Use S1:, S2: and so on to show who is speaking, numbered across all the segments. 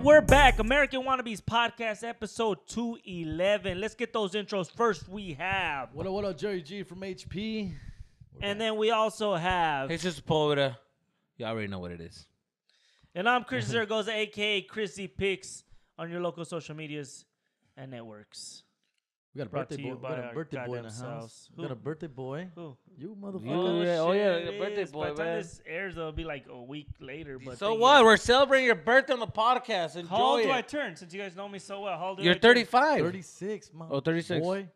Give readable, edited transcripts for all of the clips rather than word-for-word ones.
S1: we're back. American Wannabes podcast, episode 211. Let's get those intros. First, we have...
S2: What up, Jerry G from HP.
S1: And then we also have...
S3: Hey, Sister Poeta. You already know what it is.
S1: And I'm Chris Zaragoza, a.k.a. Chriszpics, on your local social medias and networks.
S2: We got a
S1: Brought
S2: birthday
S1: to you
S2: boy.
S1: by
S2: We got
S1: our
S2: a birthday boy in the
S1: goddamn
S2: house.
S1: selves.
S2: We got a birthday boy.
S1: Who?
S2: You motherfucker.
S3: Oh, yeah,
S1: shit,
S3: birthday
S1: it
S3: boy,
S1: is. By the time
S3: man.
S1: this airs, it'll be like a week later. But
S3: So what? We're celebrating your birthday on the podcast. Enjoy
S1: How old do I
S3: it.
S1: turn? Since you guys know me so well, how old do
S3: You're
S1: I turn?
S3: 35.
S2: 36, man.
S3: Oh, 36.
S2: Boy.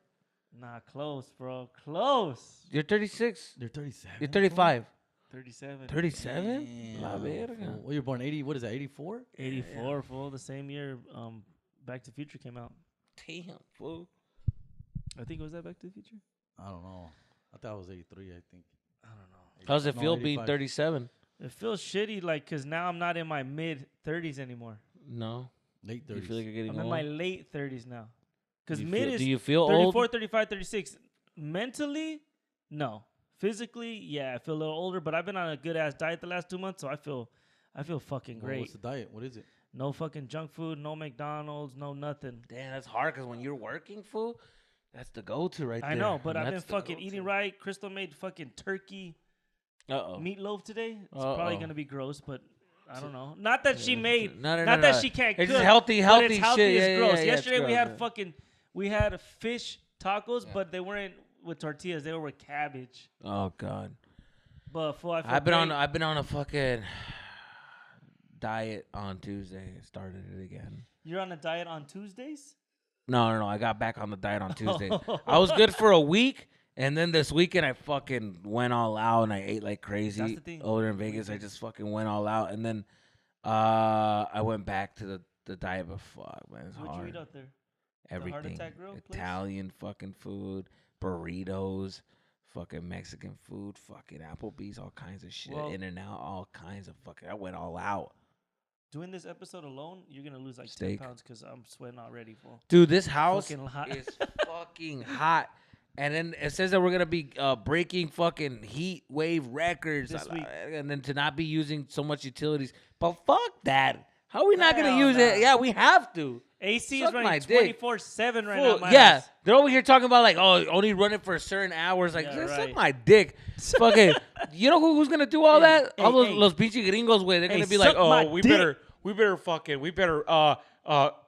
S1: Nah, close, bro. Close.
S3: You're 36.
S2: You're 37.
S3: You're 35.
S1: 37.
S3: 37?
S2: Damn.
S3: La verga.
S2: Well, you're born 80. What is that, 84?
S1: 84, fool. The same year Back to the Future came out.
S3: Damn, fool.
S1: I think it was that Back to the Future?
S2: I don't know. I thought it was 83, I think.
S1: I don't know.
S3: How's it
S2: No,
S3: feel being
S2: 85.
S3: 37?
S1: It feels shitty, like, because now I'm not in my mid-30s anymore.
S3: No.
S2: Late 30s.
S3: You feel like you're getting
S1: I'm
S3: old?
S1: in my late 30s now. Because
S3: Do you
S1: mid
S3: feel-
S1: is
S3: Do you feel
S1: 34,
S3: old?
S1: 35, 36. Mentally, no. Physically, yeah, I feel a little older, but I've been on a good-ass diet the last 2 months, so I feel fucking
S2: Well,
S1: great.
S2: what's the diet? What is it?
S1: No fucking junk food, no McDonald's, no nothing.
S3: Damn, that's hard because when you're working, fool, that's the go-to right there.
S1: I know, but I've been
S3: That's the
S1: fucking
S3: go-to.
S1: eating right. Crystal made fucking turkey
S3: Uh-oh.
S1: meatloaf today. It's
S3: Uh-oh.
S1: probably gonna be gross, but I don't know. Not that she made,
S3: No,
S1: not that she can't cook.
S3: It's just healthy
S1: but it's
S3: shit.
S1: healthy
S3: Yeah,
S1: as
S3: yeah,
S1: gross.
S3: yeah,
S1: Yesterday
S3: it's
S1: we had
S3: gross,
S1: we had fish tacos, but they weren't with tortillas. They were with cabbage.
S3: Oh, God.
S1: But fool, I feel
S3: I've been
S1: great.
S3: on a fucking diet on Tuesday. Started it again.
S1: You're on a diet on Tuesdays?
S3: No. I got back on the diet on Tuesday. I was good for a week, and then this weekend I fucking went all out and I ate like crazy.
S1: That's the thing.
S3: Over in Vegas, I just fucking went all out, and then I went back to the diet. But fuck, man, it's
S1: What'd
S3: hard.
S1: you eat out there?
S3: Everything.
S1: Heart Attack Grill place?
S3: Italian fucking food, burritos, fucking Mexican food, fucking Applebee's, all kinds of shit.
S1: Well-
S3: In and out, all kinds of fucking. I went all out.
S1: Doing this episode alone, you're gonna lose like
S3: Steak.
S1: 10 pounds because I'm sweating already, fool.
S3: Dude, this house
S1: Fucking hot.
S3: is fucking hot. And then it says that we're gonna be breaking fucking heat wave records,
S1: This week.
S3: and then to not be using so much utilities. But fuck that. How are we not gonna
S1: Hell
S3: use
S1: nah.
S3: it? Yeah, we have to.
S1: AC
S3: Suck
S1: is
S3: my
S1: running
S3: dick.
S1: 24/7 right
S3: Fool,
S1: now. at my
S3: yeah,
S1: house.
S3: they're over here talking about like, oh, only run it for certain hours. Like,
S1: Yeah,
S3: just
S1: right.
S3: suck my dick. Fucking, you know who's gonna do all
S1: Hey,
S3: that?
S1: hey,
S3: All those
S1: hey.
S3: los pinche gringos, way. They're
S1: Hey,
S3: gonna be like,
S1: suck my
S3: oh, we
S1: dick.
S3: better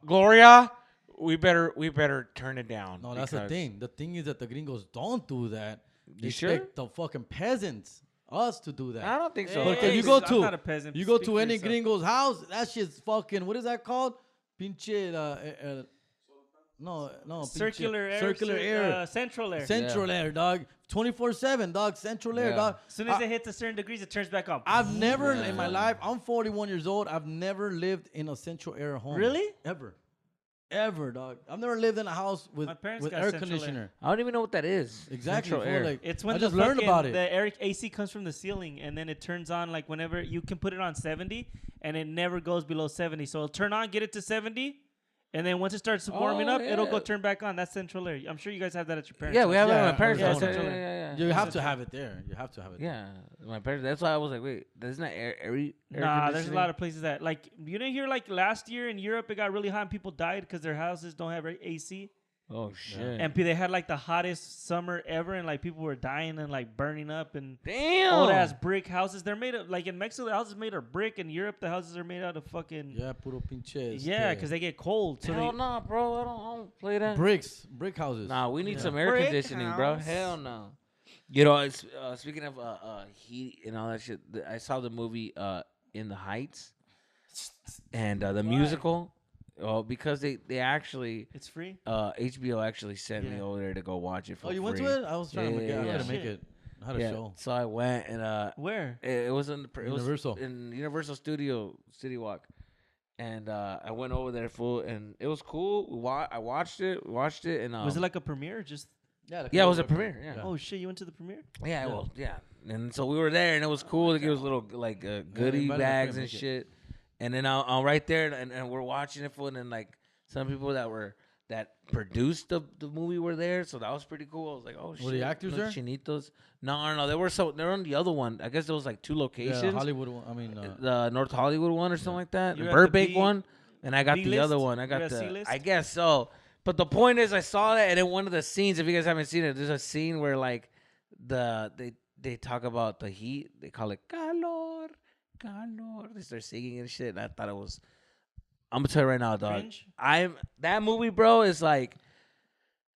S3: Gloria, we better turn it down.
S2: No, that's the
S3: because-
S2: thing. The thing is that the gringos don't do that. They
S3: You sure?
S2: expect the fucking peasants, us, to do that.
S3: I don't think so.
S1: Hey,
S2: Because you
S1: hey,
S2: go
S1: I'm
S2: to
S1: not a peasant.
S2: you go
S1: Speak
S2: to
S1: for
S2: any
S1: yourself.
S2: gringo's house, that shit's fucking, what is that called? Pinche no,
S1: Circular air.
S2: circular air,
S1: Central air.
S2: central air, dog. 24/7, dog. Central air,
S3: Yeah.
S2: dog.
S1: As soon as it hits a certain degrees, it turns back on.
S2: I've never
S3: Yeah.
S2: in my life. I'm 41 years old. I've never lived in a central air home.
S1: Really?
S2: Ever, dog. I've never lived in a house with
S1: My parents
S2: with
S1: got
S2: air
S1: central
S2: conditioner.
S3: I don't even know what that is.
S2: Exactly.
S3: Central
S2: fool,
S3: air.
S2: like,
S1: It's when
S2: I
S1: the
S2: just learned
S1: fucking-
S2: about it.
S1: The air AC comes from the ceiling, and then it turns on like whenever you can put it on 70, and it never goes below 70. So it'll turn on, get it to 70, and then once it starts warming
S3: Oh,
S1: up, it'll go
S3: yeah.
S1: turn back on. That's central air. I'm sure you guys have that at your parents'
S3: Yeah, we
S1: house.
S3: have it
S2: Yeah,
S3: at my parents'
S2: yeah,
S3: house.
S1: central
S3: Yeah,
S1: air.
S3: yeah,
S2: You
S3: yeah.
S2: have to have it there. You have to have it.
S3: Yeah, my parents. That's why I was like, wait, isn't that air
S1: Nah, there's a
S3: conditioning?
S1: lot of places that like you didn't hear like last year in Europe it got really hot and people died because their houses don't have AC.
S3: Oh shit!
S1: And they had like the hottest summer ever, and like people were dying and like burning up and
S3: Damn.
S1: old ass brick houses. They're made of like in Mexico the houses made of brick. In Europe the houses are made out of fucking
S2: Yeah, puro pinches.
S1: yeah, because they get cold. So
S3: Hell
S1: they,
S3: no, bro. I don't play that.
S2: brick houses.
S3: Nah, we need
S1: Yeah.
S3: some air
S1: Brick
S3: conditioning, bro.
S1: house.
S3: Hell no. You know, it's, speaking of heat and all that shit, I saw the movie In the Heights and the musical. Oh, because they actually
S1: it's free.
S3: HBO actually sent me
S1: Yeah.
S3: over there to go watch it for
S2: Oh, you
S3: free.
S2: went to it? I was trying to make it. I
S3: Yeah.
S2: had to make
S1: Shit.
S2: it. I had a
S3: Yeah,
S2: show.
S3: so I went and
S1: Where?
S3: it was in it was
S2: Universal.
S3: in Universal Studio City Walk, and I went over there full, and it was cool. I watched it, and
S1: Was it like a premiere? Or just
S2: Yeah,
S3: yeah, it was a premiere. Yeah,
S1: oh shit, you went to the premiere?
S3: yeah, well, yeah. And so we were there, and it was cool. They gave us little like goodie
S2: invited my
S3: bags
S2: friend,
S3: and
S2: make it.
S3: shit. And then I'm right there, and we're watching it full, and then like some people that produced the movie were there, so that was pretty cool. I was like, oh shit,
S2: Were the actors there?
S3: Chinitos. No, they were on the other one. I guess there was like two
S2: Yeah,
S3: locations.
S2: Hollywood one. I mean,
S3: The North Hollywood one or something like that.
S1: You're
S3: The
S1: at the
S3: Burbank
S1: B-
S3: one. and I got the
S1: B-list?
S3: other one. I got
S1: You're a
S3: the.
S1: C-list?
S3: I guess so. But the point is, I saw that, and in one of the scenes, if you guys haven't seen it, there's a scene where like they talk about the heat. They call it calor, calor. They start singing and shit. And I thought it was. I'm gonna tell you right now, dog.
S1: Cringe?
S3: That movie, bro, is like.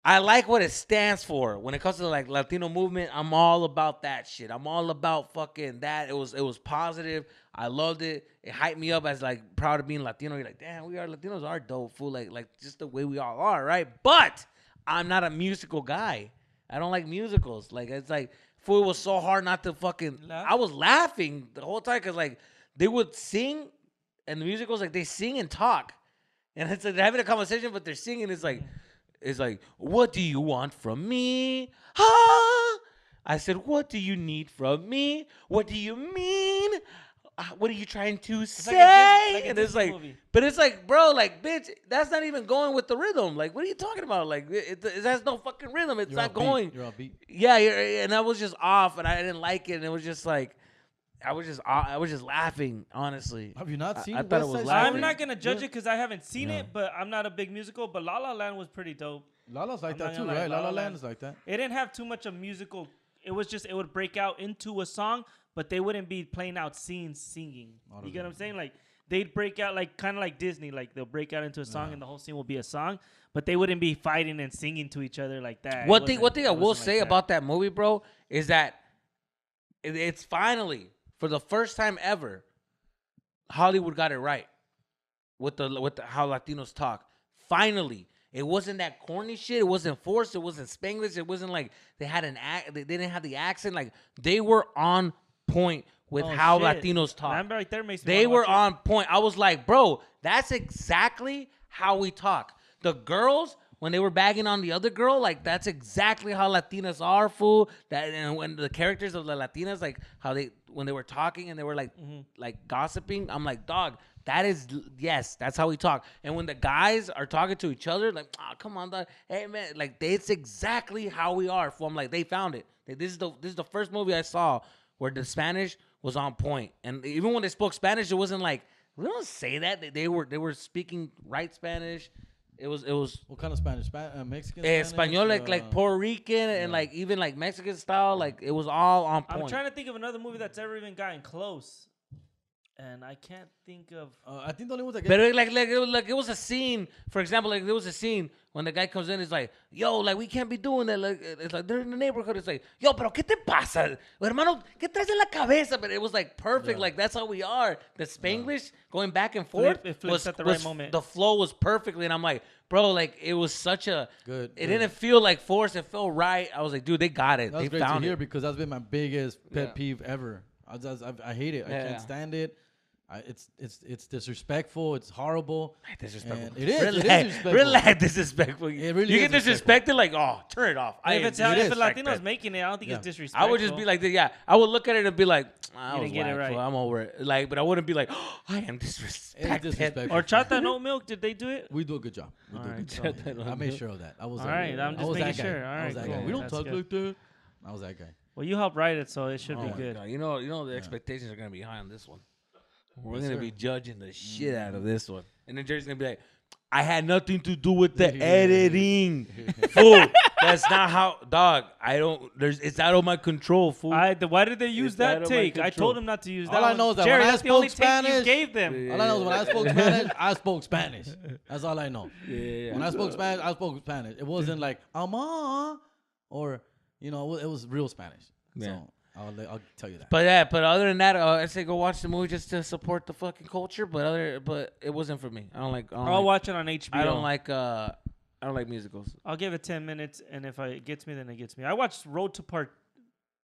S3: I like what it stands for. When it comes to like Latino movement, I'm all about that shit. I'm all about fucking that. It was positive. I loved it. It hyped me up as like proud of being Latino. You're like, damn, Latinos are dope, fool. Like just the way we all are, right? But I'm not a musical guy. I don't like musicals. Like it's like, fool, it was so hard not to fucking.
S1: Laugh?
S3: I was laughing the whole time because like they would sing, and the musicals like they sing and talk, and it's like they're having a conversation, but they're singing. It's like, what do you want from me? Huh? I said, what do you need from me? What do you mean? What are you trying to say?
S1: Like a
S3: and it's
S1: Disney
S3: like,
S1: movie.
S3: but it's like, bro, like, bitch, that's not even going with the rhythm. Like, what are you talking about? Like, it has no fucking rhythm. It's not going.
S2: You're on beat.
S3: Yeah, and I was just off, and I didn't like it, and it was just like, I was just laughing, honestly.
S2: Have you not seen
S3: I thought it was
S2: West Side
S3: laughing.
S1: I'm not gonna judge it because I haven't seen
S2: Yeah.
S1: it, but I'm not a big musical. But La La Land was pretty dope.
S2: Lala's like
S1: I'm
S2: that
S1: not
S2: too,
S1: gonna lie,
S2: right?
S1: La
S2: La
S1: La
S2: La Land
S1: Land.
S2: is like that.
S1: It didn't have too much of musical. It was just it would break out into a song, but they wouldn't be playing out scenes singing. You get what I'm saying? Like they'd break out like kind of like Disney. Like they'll break out into a song and the whole scene will be a song, but they wouldn't be fighting and singing to each other like that.
S3: One thing I will say about that movie, bro, is that it's finally, for the first time ever, Hollywood got it right with the how Latinos talk. Finally, it wasn't that corny shit. It wasn't forced. It wasn't Spanglish. It wasn't like they had they didn't have the accent. Like they were on point with how Latinos talk.
S1: That right there makes me
S3: They
S1: wanna
S3: were
S1: watch
S3: on point. I was like, bro, that's exactly how we talk. The girls, when they were bagging on the other girl, like that's exactly how Latinas are, fool. That and when the characters of the Latinas, like how they when they were talking and they were like like gossiping, I'm like, dog, that is yes, that's how we talk. And when the guys are talking to each other, like, oh, come on, dog, hey man, like it's exactly how we are, fool. I'm like, they found it. This is the first movie I saw where the Spanish was on point. And even when they spoke Spanish, it wasn't like we don't say that. They were speaking right Spanish. It was
S2: What kind of Spanish? Mexican Spanish?
S3: Espanol, like Puerto Rican and like even like Mexican style. Like it was all on point.
S1: I'm trying to think of another movie that's ever even gotten close, and I can't think of.
S2: I think the only ones that
S3: But it was a scene. For example, like there was a scene when the guy comes in. It's like, yo, like we can't be doing that. Like it's like they're in the neighborhood. It's like, yo, pero qué te pasa, hermano? ¿Qué traes en la cabeza? But it was like perfect.
S2: Yeah.
S3: Like that's how we are. The Spanglish going back and forth.
S1: It flips at the right moment.
S3: The flow was perfectly, and I'm like, bro, like it was such a
S2: Good.
S3: It didn't feel like forced. It felt right. I was like, dude, they got it.
S2: That was
S3: They
S2: great to
S3: found
S2: hear
S3: it.
S2: because that's been my biggest pet peeve ever. I hate it. I
S3: Yeah.
S2: can't stand it. It's disrespectful. It's horrible.
S3: Disrespectful.
S2: And it is.
S3: Relax,
S2: It is disrespectful.
S3: relax, disrespectful.
S2: It really
S3: you
S2: is
S3: get disrespected, like, oh, turn it off.
S1: If it's
S2: it
S1: if
S2: is.
S1: a Latino's making it, I don't think it's disrespectful.
S3: I would just be like, yeah. I would look at it and be like, I
S1: You
S3: was
S1: didn't get it
S3: whack,
S1: right.
S3: fool. I'm over it. Like, but I wouldn't be like, oh, I am disrespected.
S2: It's disrespectful.
S1: Or chata and oat milk. Did they do it?
S2: We do a good job. We do a good
S1: Alright,
S2: job.
S3: so-
S2: I made sure of that. I was
S1: All
S2: that
S1: right,
S2: guy.
S1: I'm
S2: I
S1: just
S2: was
S1: making
S2: that guy.
S1: sure. All
S2: I was
S1: right,
S2: that guy.
S1: cool.
S2: We don't
S1: That's
S2: talk
S1: good.
S2: like that. I was that guy.
S1: Well, you helped write it, so it should be
S2: my
S1: good.
S3: God, you know, the expectations are gonna be high on this one. We're
S2: Yes,
S3: gonna
S2: sir.
S3: be judging the shit out of this one, and then Jerry's gonna be like, I had nothing to do with the
S2: Yeah.
S3: editing, fool. That's not how, dog. It's out of my control, fool.
S1: Why did they use
S3: It's out
S1: that
S3: of my
S1: take? I
S3: control.
S1: told them not to use that.
S2: All I
S1: one.
S2: know is that
S1: Jerry,
S2: when I
S1: that's the only
S2: spoke
S1: take you
S2: Spanish-
S1: gave them.
S2: All I know is when I spoke Spanish, I spoke Spanish. That's all I know.
S3: Yeah.
S2: When I spoke Spanish, I spoke Spanish. It wasn't like ama or it was real Spanish.
S3: Yeah.
S2: So I'll tell you that.
S3: But other than that, I say go watch the movie just to support the fucking culture. But it wasn't for me. I don't like.
S1: I'll watch it on HBO.
S3: I don't like musicals.
S1: I'll give it 10 minutes, and if it gets me, then it gets me. I watched Road to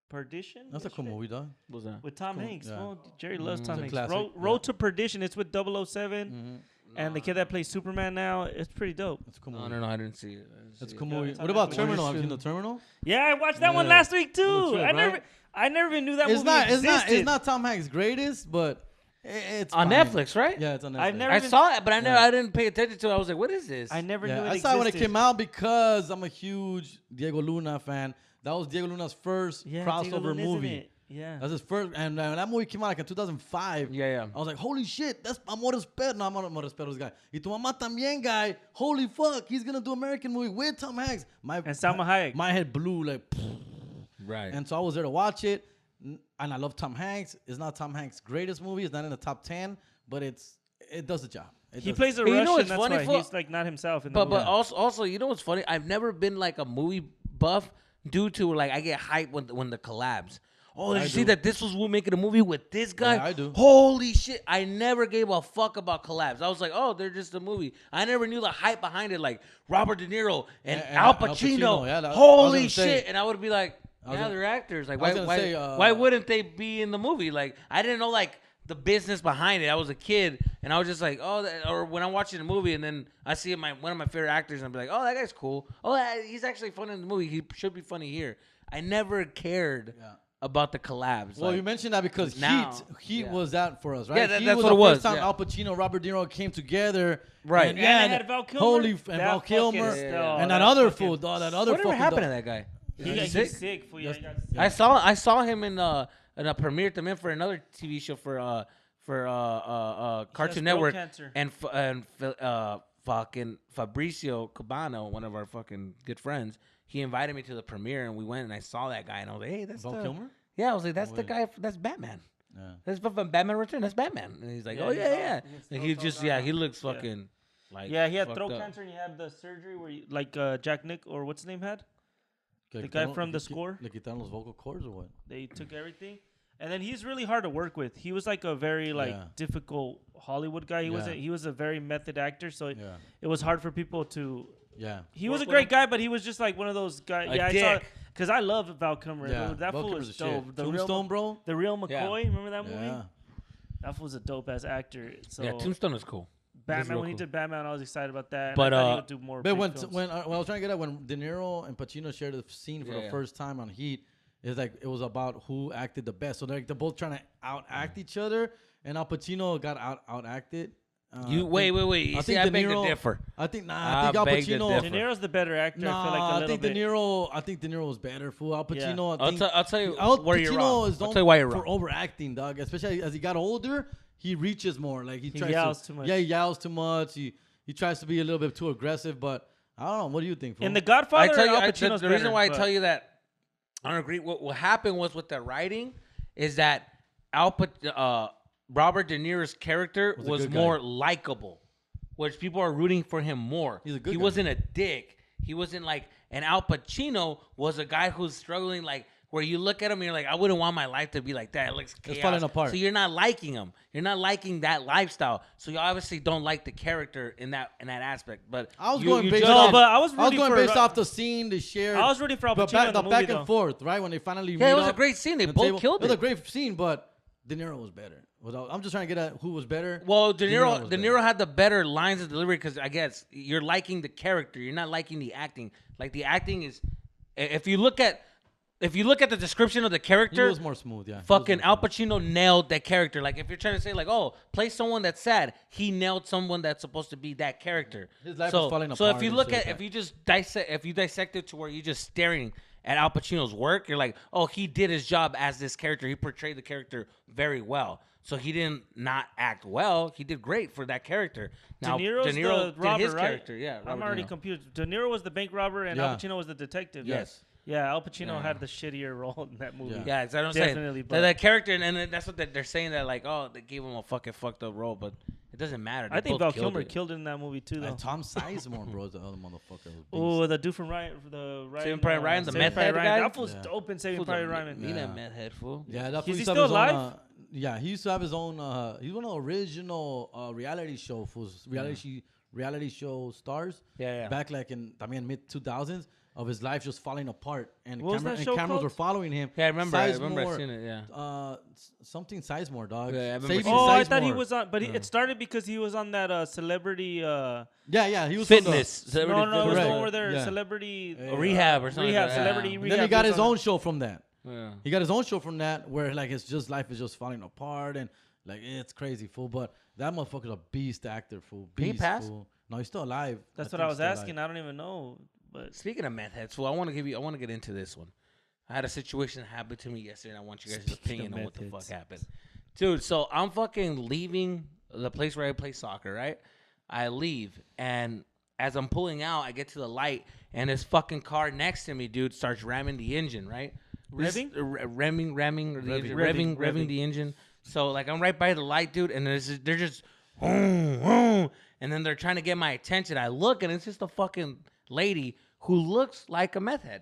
S1: Perdition.
S2: That's a cool movie, dog.
S3: What's that?
S1: With Tom Hanks.
S2: Yeah.
S1: Well, Jerry loves Tom
S2: a
S1: Hanks.
S2: classic,
S1: Road to Perdition. It's with 007
S2: Mm-hmm.
S1: and the kid that plays Superman now. It's pretty dope.
S2: That's a cool
S3: No,
S2: movie.
S3: no, I didn't see it.
S2: That's a
S3: it.
S2: cool
S1: Yeah,
S2: movie.
S1: it's
S2: What
S1: on
S2: about
S1: Netflix.
S2: Terminal? Have you seen the Terminal?
S1: Yeah, I watched that one
S2: Yeah.
S1: last week too.
S2: It was good, right?
S1: I never even knew that
S2: It's
S1: movie
S2: not.
S1: existed.
S2: It's not Tom Hanks' greatest, but it's
S3: On
S2: fine.
S3: Netflix, right?
S2: Yeah, it's on Netflix.
S1: I've never
S3: I
S1: even-
S3: saw it, but
S2: Yeah.
S3: I didn't pay attention to it. I was like, what is this?
S1: I never
S2: Yeah,
S1: knew it
S2: I
S1: existed.
S2: saw it when it came out because I'm a huge Diego Luna fan. That was Diego Luna's first
S1: Yeah,
S2: crossover
S1: Diego Luna, isn't
S2: movie.
S1: it? Yeah.
S2: That's his first. And when that movie came out like in 2005.
S3: Yeah.
S2: I was like, holy shit, that's Amores Perros. No, I'm not Amores Perros guy. Y Tu Mamá También guy. Holy fuck, he's gonna do American movie with Tom Hanks.
S1: And Salma Hayek.
S2: My head blew like.
S3: Right.
S2: And so I was there to watch it, and I love Tom Hanks. It's not Tom Hanks' greatest movie. It's not in the top 10, but it does the job.
S1: He plays a
S3: Hey,
S1: Russian.
S3: what's
S1: That's
S3: funny
S1: why he's like not himself. In the
S3: But
S1: movie.
S3: also, you know what's funny? I've never been like a movie buff due to like I get hyped when the collabs. Oh, did you see that this was making a movie with this guy?
S2: Yeah, I do.
S3: Holy shit. I never gave a fuck about collabs. I was like, oh, they're just a movie. I never knew the hype behind it, like Robert De Niro and Al Pacino.
S2: Yeah,
S3: Holy shit. And I would be like, yeah, they're actors. Like, why wouldn't they be in the movie? Like, I didn't know, like, the business behind it. I was a kid, and I was just like, oh, or when I'm watching a movie, and then I see one of my favorite actors, and I'm like, oh, that guy's cool. Oh, he's actually funny in the movie. He should be funny here. I never cared about the collabs.
S2: Well,
S3: like,
S2: you mentioned that because Heat was that for us, right?
S3: Yeah,
S2: Heat
S3: that's
S2: was
S3: what
S2: the
S3: it was.
S2: first time
S3: Yeah.
S2: Al Pacino, Robert De Niro came together.
S3: Right.
S2: And,
S1: And they had Val Kilmer.
S2: Val Kilmer.
S1: And
S2: that other fool, dog. That other
S3: whatever
S2: fucking
S3: happened
S2: dog.
S3: to that guy?
S1: He's sick. Fool. Yeah, he got sick.
S3: I saw him in a premiere también for another TV show for Cartoon Network,
S1: cancer.
S3: and fucking Fabricio Cabano, one of our fucking good friends, he invited me to the premiere, and we went, and I saw that guy, and I was like, hey, that's
S2: Val Kilmer?
S3: Yeah, I was like, that's the guy. That's Batman.
S2: Yeah.
S3: That's from Batman Return. That's Batman. And he's like,
S1: Yeah,
S3: oh yeah. And he just he looks
S1: Yeah.
S3: fucking like
S1: Yeah, he had
S3: fucked
S1: throat
S3: up.
S1: cancer and he had the surgery where, like Jack Nick or what's his name had.
S2: Le
S1: The guy
S2: quitaron-
S1: from The
S2: le
S1: Score?
S2: Le quitaron los vocal cords or what?
S1: They took everything, and then he's really hard to work with. He was like a very difficult Hollywood guy. He wasn't. He was a very method actor, so it was hard for people to.
S2: Yeah.
S1: He was a great guy, but he was just like one of those guys.
S3: A
S1: Yeah, I
S3: dick.
S1: saw because I love Val Kilmer.
S2: Yeah.
S1: That
S2: Val
S1: fool
S2: Kilmer's
S1: was
S2: the shit.
S1: dope. The
S2: Tombstone, bro.
S1: The real McCoy. Remember that movie?
S2: Yeah.
S1: That fool was a dope ass actor. So
S3: Yeah, Tombstone is cool.
S1: Batman, when he
S3: cool.
S1: did Batman, I was excited about that. And
S3: But,
S1: I thought he would do more.
S2: But
S1: big
S2: when
S1: films.
S2: when I was trying to get at when De Niro and Pacino shared the scene for the first time on Heat, it's like it was about who acted the best. So they're both trying to out-act each other, and Al Pacino got out-acted.
S3: Wait.
S2: I think
S3: I
S2: De
S3: beg to
S2: Niro-
S3: differ.
S2: I think I think Al
S3: beg to
S2: Pacino.
S3: differ.
S1: De Niro's the better actor. I feel like a
S2: I
S1: little
S2: think
S1: bit.
S2: I think De Niro was better. Fool. Al Pacino. I think,
S3: I'll tell you
S2: Al
S3: where you're
S2: Pacino
S3: wrong.
S2: is
S3: I'll
S2: known
S3: tell you why you're
S2: for
S3: wrong.
S2: overacting, dog. Especially as he got older, he reaches more. Like he tries
S1: yells too much.
S2: Yeah, he yells too much. He tries to be a little bit too aggressive. But I don't know. What do you think? Fool?
S1: In The Godfather,
S3: I tell you,
S1: Al
S3: the
S1: Pacino's
S3: reason
S1: better,
S3: why I
S1: but-
S3: tell you that I don't agree. What happened was with the writing is that Robert De Niro's character
S2: Was a
S3: was
S2: good guy.
S3: more likable, which people are rooting for him more.
S2: He's a good
S3: he
S2: guy.
S3: wasn't a dick. He wasn't like, and Al Pacino was a guy who's struggling, like where you look at him and you're like, I wouldn't want my life to be like that. It looks chaos.
S2: It's falling apart.
S3: So you're not liking him. You're not liking that lifestyle. So you obviously don't like the character in that aspect. But
S2: I was
S3: you-
S2: going
S3: you
S2: based
S3: just-
S2: off.
S1: but I was rooting
S2: going
S1: for
S2: based
S1: Ro-
S2: off the scene, the share.
S1: I was rooting for Al
S2: the
S1: Pacino
S2: back,
S1: in
S2: the
S1: the
S2: back
S1: movie,
S2: and
S1: though.
S2: forth, right? When they finally
S3: Yeah, it
S2: meet
S3: was a
S2: up
S3: great scene. They
S2: and
S3: both
S2: table.
S3: killed
S2: It was a
S3: it.
S2: great scene, but De Niro was better. I'm just trying to get at who was better.
S3: Well, De Niro,
S2: was
S3: De
S2: better.
S3: Niro had the better lines of delivery because I guess you're liking the character. You're not liking the acting. Like the acting is, if you look at the description of the
S2: He
S3: character,
S2: was more smooth, yeah. He was
S3: fucking
S2: more
S3: Al
S2: smooth.
S3: Pacino nailed that character. Like if you're trying to say like, oh, play someone that's sad, he nailed someone that's supposed to be that character.
S2: His life
S3: so,
S2: was falling
S3: so
S2: apart
S3: if you
S2: and
S3: look
S2: shit
S3: at,
S2: like
S3: if
S2: that.
S3: you just dissect it to where you're just staring at Al Pacino's work, you're like, oh, he did his job as this character. He portrayed the character very well. So he didn't not act well. He did great for that character. Now,
S1: De Niro's
S3: De Niro
S1: the
S3: did
S1: robber,
S3: his
S1: right?
S3: character. Yeah,
S1: I'm
S3: Robert
S1: already
S3: De Niro.
S1: confused. De Niro was the bank robber and
S2: Yeah.
S1: Al Pacino was the detective.
S3: Yes.
S1: Yeah, Al Pacino had the shittier role in that movie.
S2: Yeah.
S3: Yeah, that's what I'm saying.
S1: Definitely,
S3: That,
S1: but-
S3: that character, and then that's what they're saying that like, oh, they gave him a fucking fucked up role, but it doesn't matter.
S1: I
S3: They
S1: think
S3: both
S1: Val Kilmer
S3: it.
S1: killed it in that movie too, though.
S2: And Tom Sizemore, bro, is the other motherfucker.
S1: Oh, the dude from Ryan, the Ryan,
S3: Saving Private Ryan, the
S1: Saving
S3: meth
S1: Private
S3: head
S1: Ryan.
S3: guy?
S1: That fool's
S2: Yeah.
S1: dope in Saving
S3: Fool's
S1: Private
S3: a
S1: Ryan.
S3: mean
S2: Yeah.
S3: meth head fool.
S2: Yeah, that
S1: Is
S2: fool
S1: he
S2: used to have
S1: still
S2: his own,
S1: alive?
S2: yeah, he used to have his own. He's one of the original reality show fools, reality show stars.
S3: Yeah.
S2: Back like in mid 2000s of his life just falling apart, and
S1: What was that show
S2: cameras
S1: called?
S2: were following him.
S3: Yeah, I remember
S2: Sizemore,
S3: seeing it. Yeah.
S2: Something Sizemore, dog.
S3: Yeah, I remember
S2: Saving
S3: seeing
S1: Oh, I thought he
S2: Sizemore.
S1: was on, but it started because he was on that celebrity.
S2: Yeah, he was
S3: Fitness.
S1: No, it was the
S2: Correct.
S1: one where they're
S2: Yeah.
S1: Celebrity
S3: Rehab or something.
S1: Rehab,
S3: like that.
S1: celebrity
S3: Yeah.
S2: And
S1: rehab.
S2: then he got
S1: was
S2: his
S1: on
S2: own
S1: it.
S2: show from that.
S3: Yeah.
S2: He got his own show from that where like his life is just falling apart and like it's crazy, fool. But that motherfucker's a beast actor, fool.
S3: Did he
S2: Beast,
S3: pass?
S2: fool. No, he's still alive.
S1: That's
S2: I
S1: what I
S2: think
S1: was
S2: he's still
S1: asking.
S2: alive.
S1: I don't even know, but
S3: Speaking of meth heads, fool, I want to get into this one. I had a situation happen to me yesterday, and I want you guys' opinion on what the fuck happened. Dude, so I'm fucking leaving the place where I play soccer, right? I leave, and as I'm pulling out, I get to the light, and this fucking car next to me, dude, starts ramming the engine, right?
S1: Revving
S3: the engine. So, like, I'm right by the light, dude, and they're just, and then they're trying to get my attention. I look, and it's just a fucking lady who looks like a meth head.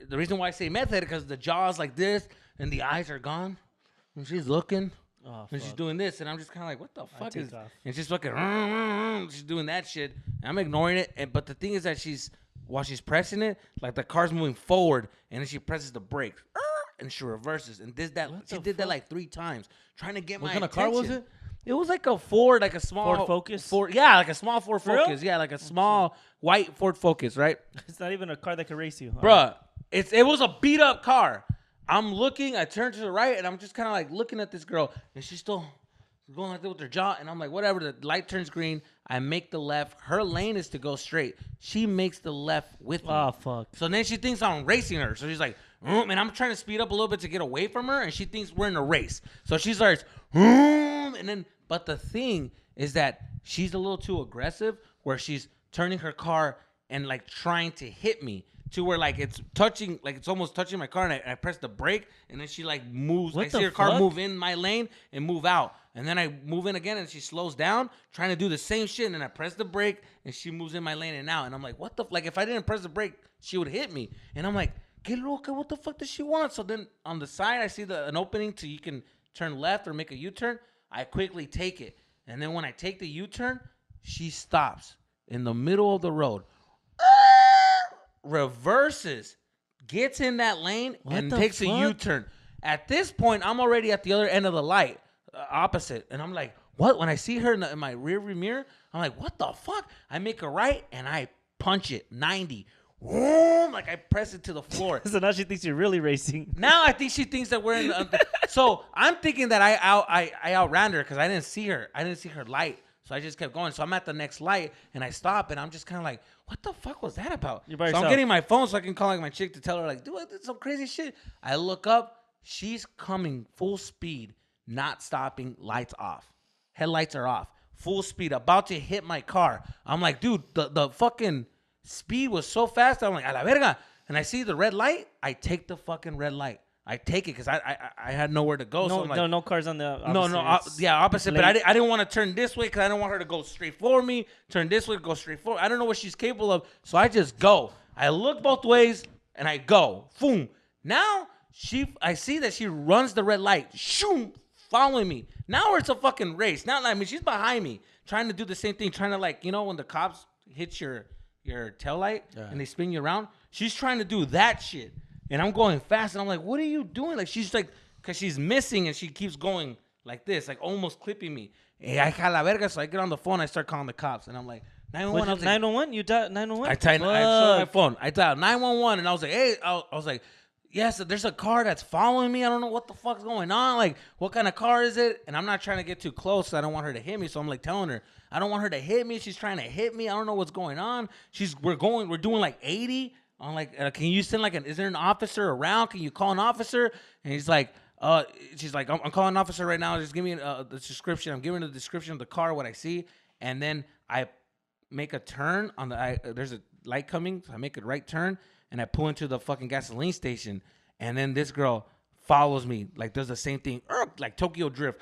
S3: The reason why I say meth head is because the jaw's like this, and the eyes are gone, and she's looking.
S1: Oh,
S3: and she's doing this, and I'm just kind of like, what the fuck is...
S1: Off.
S3: And she's fucking... She's doing that shit, and I'm ignoring it. But the thing is that while she's pressing it, like the car's moving forward, and then she presses the brakes, and she reverses. And she did that like 3 times, trying to get my attention.
S2: What kind of car was it?
S3: It was like a Ford, like a small...
S1: Ford Focus?
S3: Yeah, like a small Ford Focus.
S1: Real?
S3: Yeah, like a small white Ford Focus, right?
S1: It's not even a car that can race you.
S3: Bruh, it was a beat-up car. I'm looking, I turn to the right, and I'm just kind of like looking at this girl, and she's still... going like that with her jaw, and I'm like, whatever. The light turns green. I make the left. Her lane is to go straight. She makes the left with me.
S1: Oh, fuck.
S3: So then she thinks I'm racing her. So she's like, and I'm trying to speed up a little bit to get away from her, and she thinks we're in a race. So she starts, and then, but the thing is that she's a little too aggressive, where she's turning her car and like trying to hit me. To where like it's touching, like it's almost touching my car, and I press the brake, and then she like moves. I see her car move in my lane and move out, and then I move in again, and she slows down, trying to do the same shit, and then I press the brake, and she moves in my lane and out, and I'm like, what the like if I didn't press the brake, she would hit me, and I'm like, que loca, what the fuck does she want? So then on the side, I see an opening to you can turn left or make a U-turn. I quickly take it, and then when I take the U-turn, she stops in the middle of the road. Reverses, gets in that lane, and takes a U-turn. At this point, I'm already at the other end of the light, opposite. And I'm like, what? When I see her in my rear view mirror, I'm like, what the fuck? I make a right, and I punch it, 90. Boom, like I press it to the floor.
S1: So now she thinks you're really racing.
S3: Now I think she thinks that we're in the... So I'm thinking that I outran her because I didn't see her. I didn't see her light. So I just kept going. So I'm at the next light, and I stop, and I'm just kind of like, what the fuck was that about?
S1: You're by
S3: so
S1: yourself.
S3: I'm getting my phone so I can call like my chick to tell her, like, dude, this is some crazy shit. I look up. She's coming full speed, not stopping, lights off. Headlights are off. Full speed, about to hit my car. I'm like, dude, the fucking speed was so fast. I'm like, a la verga. And I see the red light. I take the fucking red light. I take it because I had nowhere to go.
S1: No,
S3: so I'm like,
S1: no cars on the opposite.
S3: opposite.
S1: Late.
S3: But I didn't want to turn this way because I didn't want her to go straight for me. Turn this way, go straight for. I don't know what she's capable of, so I just go. I look both ways and I go. Boom. Now I see that she runs the red light. Shoom, following me. Now it's a fucking race. Now I mean she's behind me, trying to do the same thing, trying to like when the cops hit your tail light and they spin you around. She's trying to do that shit. And I'm going fast, and I'm like, what are you doing? Like, she's like, because she's missing, and she keeps going like this, like almost clipping me. So I get on the phone, I start calling the cops, and I'm like, 911.
S1: 911? You dialed 911?
S3: I saw my phone. I dialed 911, and I was like, hey, I was like, yes, there's a car that's following me. I don't know what the fuck's going on. Like, what kind of car is it? And I'm not trying to get too close. I don't want her to hit me, so I'm like telling her, I don't want her to hit me. She's trying to hit me. I don't know what's going on. We're doing like 80. I'm like, can you send is there an officer around? Can you call an officer? And he's like, she's like, I'm calling an officer right now. Just give me the description. I'm giving her the description of the car, what I see. And then I make a turn on there's a light coming. So I make a right turn and I pull into the fucking gasoline station. And then this girl follows me, like does the same thing, like Tokyo Drift,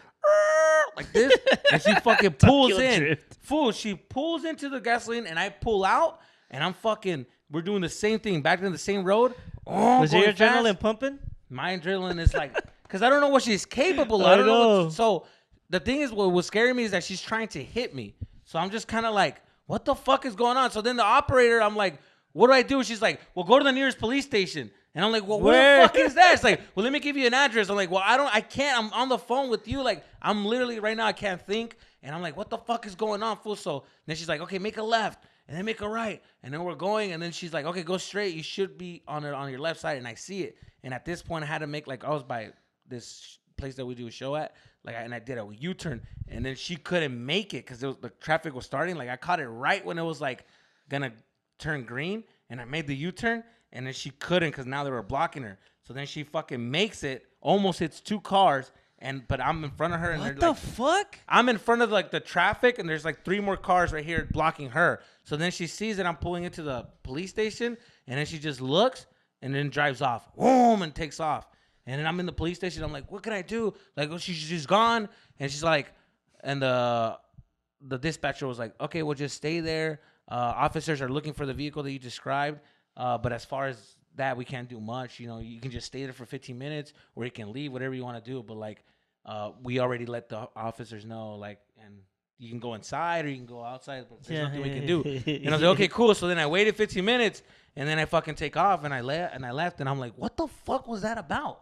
S3: like this. And she fucking pulls in. Fool, she pulls into the gasoline and I pull out and I'm fucking... We're doing the same thing, back in the same road.
S1: Was your adrenaline pumping?
S3: My adrenaline is like, because I don't know what she's capable of. I don't know. So the thing is, what was scaring me is that she's trying to hit me. So I'm just kind of like, what the fuck is going on? So then the operator, I'm like, what do I do? She's like, well, go to the nearest police station. And I'm like, well, where the fuck is that? It's like, well, let me give you an address. I'm like, well, I can't. I'm on the phone with you. Like, I'm literally right now, I can't think. And I'm like, what the fuck is going on, fool? So then she's like, okay, make a left. And then make a right. And then we're going. And then she's like, okay, go straight. You should be on your left side. And I see it. And at this point, I had to make, I was by this place that we do a show at. And I did a U-turn. And then she couldn't make it because the traffic was starting. I caught it right when it was, going to turn green. And I made the U-turn. And then she couldn't because now they were blocking her. So then she fucking makes it, almost hits 2 cars, but I'm in front of her.
S1: What the fuck?
S3: I'm in front of like the traffic, and there's like 3 more cars right here blocking her. So then she sees that I'm pulling into the police station, and then she just looks and then drives off, boom, and takes off. And then I'm in the police station. I'm like, what can I do? Like, oh, she's gone, and she's like, and the dispatcher was like, okay, well, just stay there. Officers are looking for the vehicle that you described, but as far as that, we can't do much. You know, you can just stay there for 15 minutes, or you can leave, whatever you want to do. But like, we already let the officers know, like, and you can go inside or you can go outside, but there's nothing we can do. And I was like, okay, cool. So then I waited 15 minutes, and then I fucking take off, and I left, and I'm like, what the fuck was that about?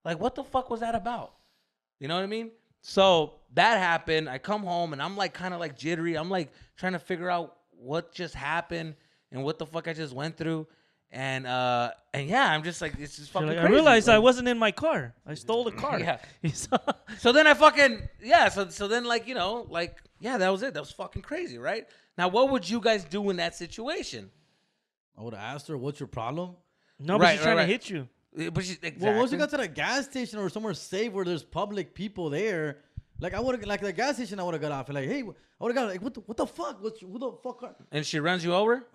S3: Like, what the fuck was that about? You know what I mean? So that happened. I come home, and I'm like kind of like jittery. I'm like trying to figure out what just happened and what the fuck I just went through. And yeah, I'm just like, it's just fucking
S1: like,
S3: crazy.
S1: I realized
S3: like,
S1: I wasn't in my car. I stole the car.
S3: Yeah. So then I fucking, yeah. So then, like, you know, like, yeah, that was it. That was fucking crazy, right? Now, what would you guys do in that situation?
S2: I would have asked her, what's your problem?
S1: No, but she's trying to hit you.
S3: But she's, exactly.
S2: Well, once you got to the gas station or somewhere safe where there's public people there, like I would have, like the gas station, I would have got off. Like, hey, I would have got like, what the fuck? Who the fuck?
S3: And she runs you over?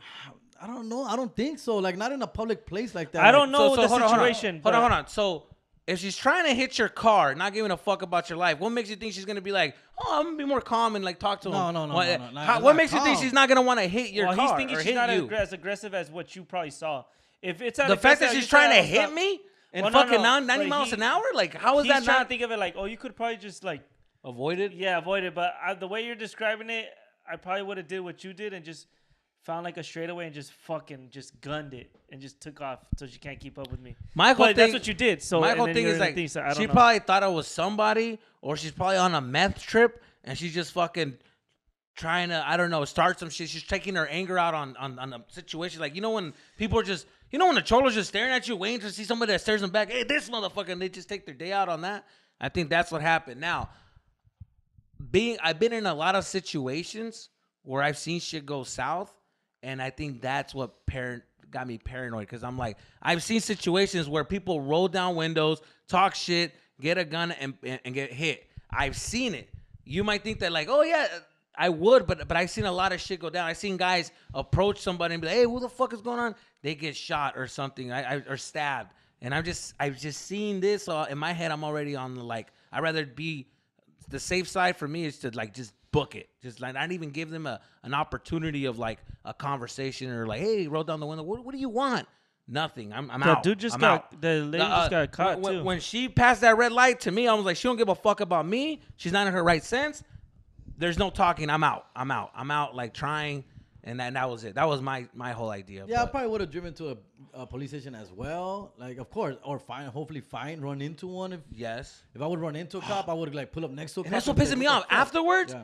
S2: I don't know. I don't think so. Like, not in a public place like that.
S1: I don't know
S3: so
S1: the
S3: hold
S1: situation.
S3: Hold on. So if she's trying to hit your car, not giving a fuck about your life, what makes you think she's gonna be like, oh, I'm gonna be more calm and like talk to him?
S2: No.
S3: What makes you think she's not gonna want to hit your car?
S1: He's thinking
S3: or
S1: she's not
S3: you?
S1: as aggressive as what you probably saw. If it's
S3: the fact that she's trying to hit me and fucking 90 miles an hour, like how is that not?
S1: He's trying to think of it like, oh, you could probably just like
S3: avoid it.
S1: Yeah, avoid it. But the way you're describing it, I probably would have did what you did and just found like a straightaway and just fucking just gunned it and just took off so she can't keep up with me. That's what you did. So
S3: my whole thing is like, she probably thought I was somebody, or she's probably on a meth trip and she's just fucking trying to, I don't know, start some shit. She's taking her anger out on a situation. Like, you know, when people are just, you know, when the cholo's just staring at you, waiting to see somebody that stares them back. Hey, this motherfucker, and they just take their day out on that. I think that's what happened. Now, I've been in a lot of situations where I've seen shit go south, and I think that's what got me paranoid, because I'm like, I've seen situations where people roll down windows, talk shit, get a gun, and get hit. I've seen it. You might think that like, oh yeah, I would, but I've seen a lot of shit go down. I've seen guys approach somebody and be like, hey, what the fuck is going on? They get shot or something, or stabbed. And I've just seen this. So in my head, I'm already on the like, I'd rather be, the safe side for me is to like just book it. Just like not even give them an opportunity of like a conversation or like, hey, roll down the window. What do you want? Nothing. I'm out.
S1: The lady just got caught too.
S3: When she passed that red light to me, I was like, she don't give a fuck about me. She's not in her right sense. There's no talking. I'm out like trying. And that was it. That was my whole idea.
S2: Yeah, I probably would have driven to a police station as well. Like, of course, or hopefully run into one. If I would run into a cop, I would like pull up next to a cop.
S3: And that's what pisses me off. Afterwards,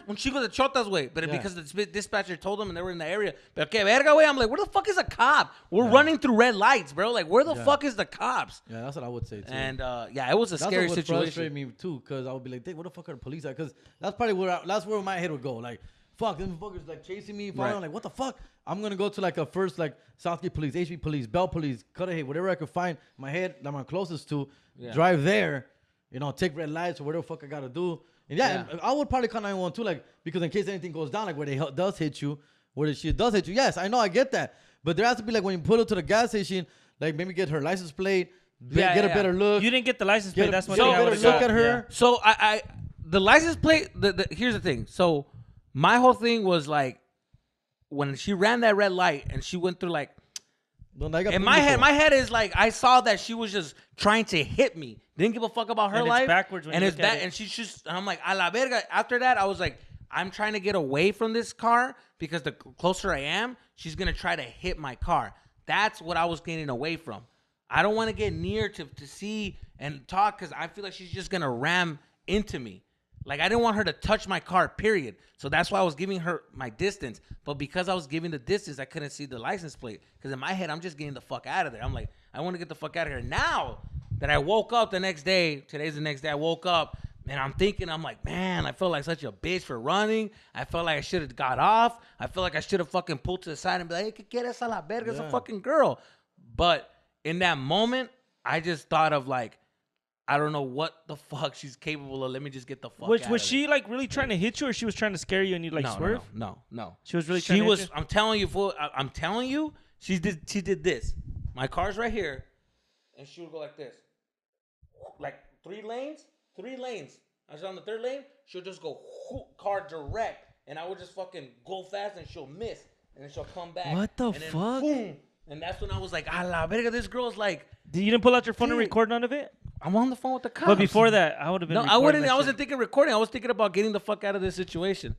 S3: when she goes to Chota's way, but because the dispatcher told them and they were in the area, but okay, verga way, I'm like, where the fuck is a cop? We're running through red lights, bro. Like, where the fuck is the cops?
S2: Yeah, that's what I would say too.
S3: And it was a scary situation. That's what
S2: frustrated me too, because I would be like, where the fuck are the police at? Because that's probably that's where my head would go. Like, fuck, them fuckers like chasing me, following. Right. Like, what the fuck? I'm gonna go to like a first like Southgate Police, HB Police, Bell Police, Cudahy, whatever I could find my head that I'm closest to. Yeah. Drive there, you know, take red lights or whatever the fuck I gotta do. And and I would probably call 911 too, like, because in case anything goes down, like where they does hit you, where the shit does hit you. Yes, I know, I get that, but there has to be like when you pull up to the gas station, like maybe get her license plate, get a better look.
S1: You didn't get the license plate. That's what
S2: I would have look at her.
S3: Yeah. So the license plate. Here's the thing. So my whole thing was like, when she ran that red light and she went through like, in my head is like, I saw that she was just trying to hit me. Didn't give a fuck about her life.
S1: Backwards when
S3: and it's back, and she's just, and I'm like, a la verga. After that, I was like, I'm trying to get away from this car because the closer I am, she's gonna try to hit my car. That's what I was getting away from. I don't want to get near to see and talk because I feel like she's just gonna ram into me. Like, I didn't want her to touch my car, period. So that's why I was giving her my distance. But because I was giving the distance, I couldn't see the license plate. Because in my head, I'm just getting the fuck out of there. I'm like, I want to get the fuck out of here. Now that I woke up the next day, today's the next day I woke up, and I'm thinking, I'm like, man, I felt like such a bitch for running. I felt like I should have got off. I feel like I should have fucking pulled to the side and be like, hey, que quieres a la verga? It's a fucking girl. But in that moment, I just thought of like, I don't know what the fuck she's capable of. Let me just get the fuck out
S1: Was
S3: of
S1: she
S3: it.
S1: like really trying to hit you, or she was trying to scare you and you like swerve?
S3: No.
S1: She was really trying to hit you?
S3: I'm telling you, fool. I'm telling you, she did this. My car's right here, and she would go like this, like 3 lanes. I was on the 3rd lane. She'll just go car direct, and I would just fucking go fast, and she'll miss, and then she'll come back.
S2: What the
S3: and then
S2: fuck?
S3: Boom, and that's when I was like, "A la verga, this girl's like."
S1: You didn't pull out your phone and
S3: Dude.
S1: record none of it?
S3: I'm on the phone with the cops.
S1: But before that, I would have been.
S3: No, I wouldn't. I wasn't thinking recording. I was thinking about getting the fuck out of this situation,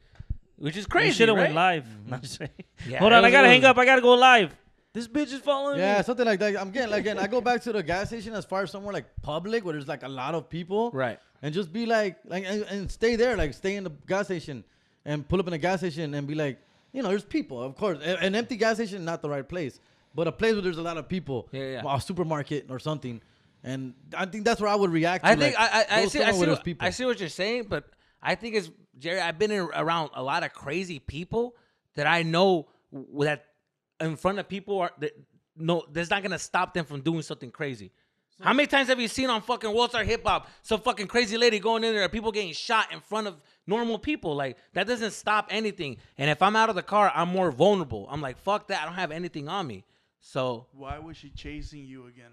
S3: which is crazy.
S1: You should have
S3: right?
S1: went live. No, I'm just saying.
S3: Yeah,
S1: Hold
S3: it
S1: on,
S3: was-
S1: I gotta
S3: it
S1: hang
S3: was-
S1: up. I gotta go live. This bitch is following me.
S2: Yeah, something like that. I'm getting like, I go back to the gas station as far as somewhere like public where there's like a lot of people,
S3: Right.
S2: And just be like and stay there, like stay in the gas station and pull up in a gas station and be like, there's people, of course. An empty gas station, not the right place, but a place where there's a lot of people,
S3: Yeah.
S2: a supermarket or something. And I think that's where I would react.
S3: I
S2: to,
S3: think
S2: like,
S3: I
S2: go
S3: see.
S2: somewhere where there's people.
S3: I see what you're saying, but I think it's Jerry. I've been around a lot of crazy people that I know that in front of people that's not gonna stop them from doing something crazy. How many times have you seen on fucking World Star Hip Hop some fucking crazy lady going in there, people getting shot in front of normal people? Like that doesn't stop anything. And if I'm out of the car, I'm more vulnerable. I'm like, fuck that. I don't have anything on me. So
S4: why was she chasing you again?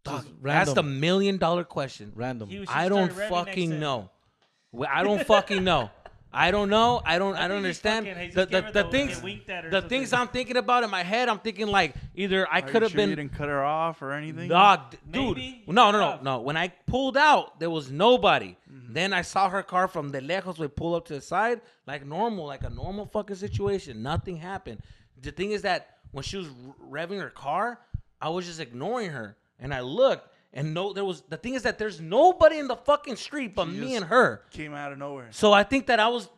S3: dog,
S2: Just
S3: that's the
S2: random.
S3: $1 million question.
S2: Random.
S3: I don't fucking know. I don't fucking know. I don't know. I don't understand. The things I'm thinking about in my head, I'm thinking like either I could have been.
S4: You didn't cut her off or anything.
S3: Dog, dude.
S1: Maybe.
S3: No. When I pulled out, there was nobody. Then I saw her car from the lejos. We pull up to the side like normal, like a normal fucking situation. Nothing happened. The thing is that when she was revving her car, I was just ignoring her, and I looked. And the thing is that there's nobody in the fucking street but me and her.
S4: Came out of nowhere.
S3: So I think that I was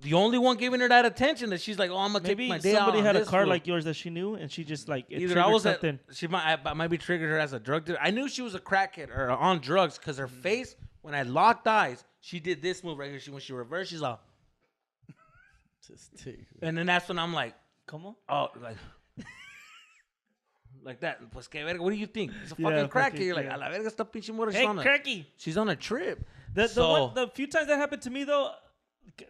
S3: the only one giving her that attention. That she's like, oh, I'm gonna take
S1: Maybe
S3: my day out.
S1: somebody
S3: on
S1: had a
S3: this
S1: car
S3: fool.
S1: like yours that she knew, and she just like
S3: Either I was
S1: something.
S3: I might be triggered her as a drug dealer. I knew she was a crackhead or on drugs because her face when I locked eyes, she did this move right here. When she reversed, she's like, and then that's when I'm like,
S1: Come on.
S3: oh, like that. Pues que verga, what do you think? It's a fucking
S1: Yeah,
S3: crackhead.
S1: fucking,
S3: You're like,
S1: yeah.
S3: a la verga, esta pinche morra.
S1: Hey, cracky.
S3: She's on a trip.
S1: The few times that happened to me though,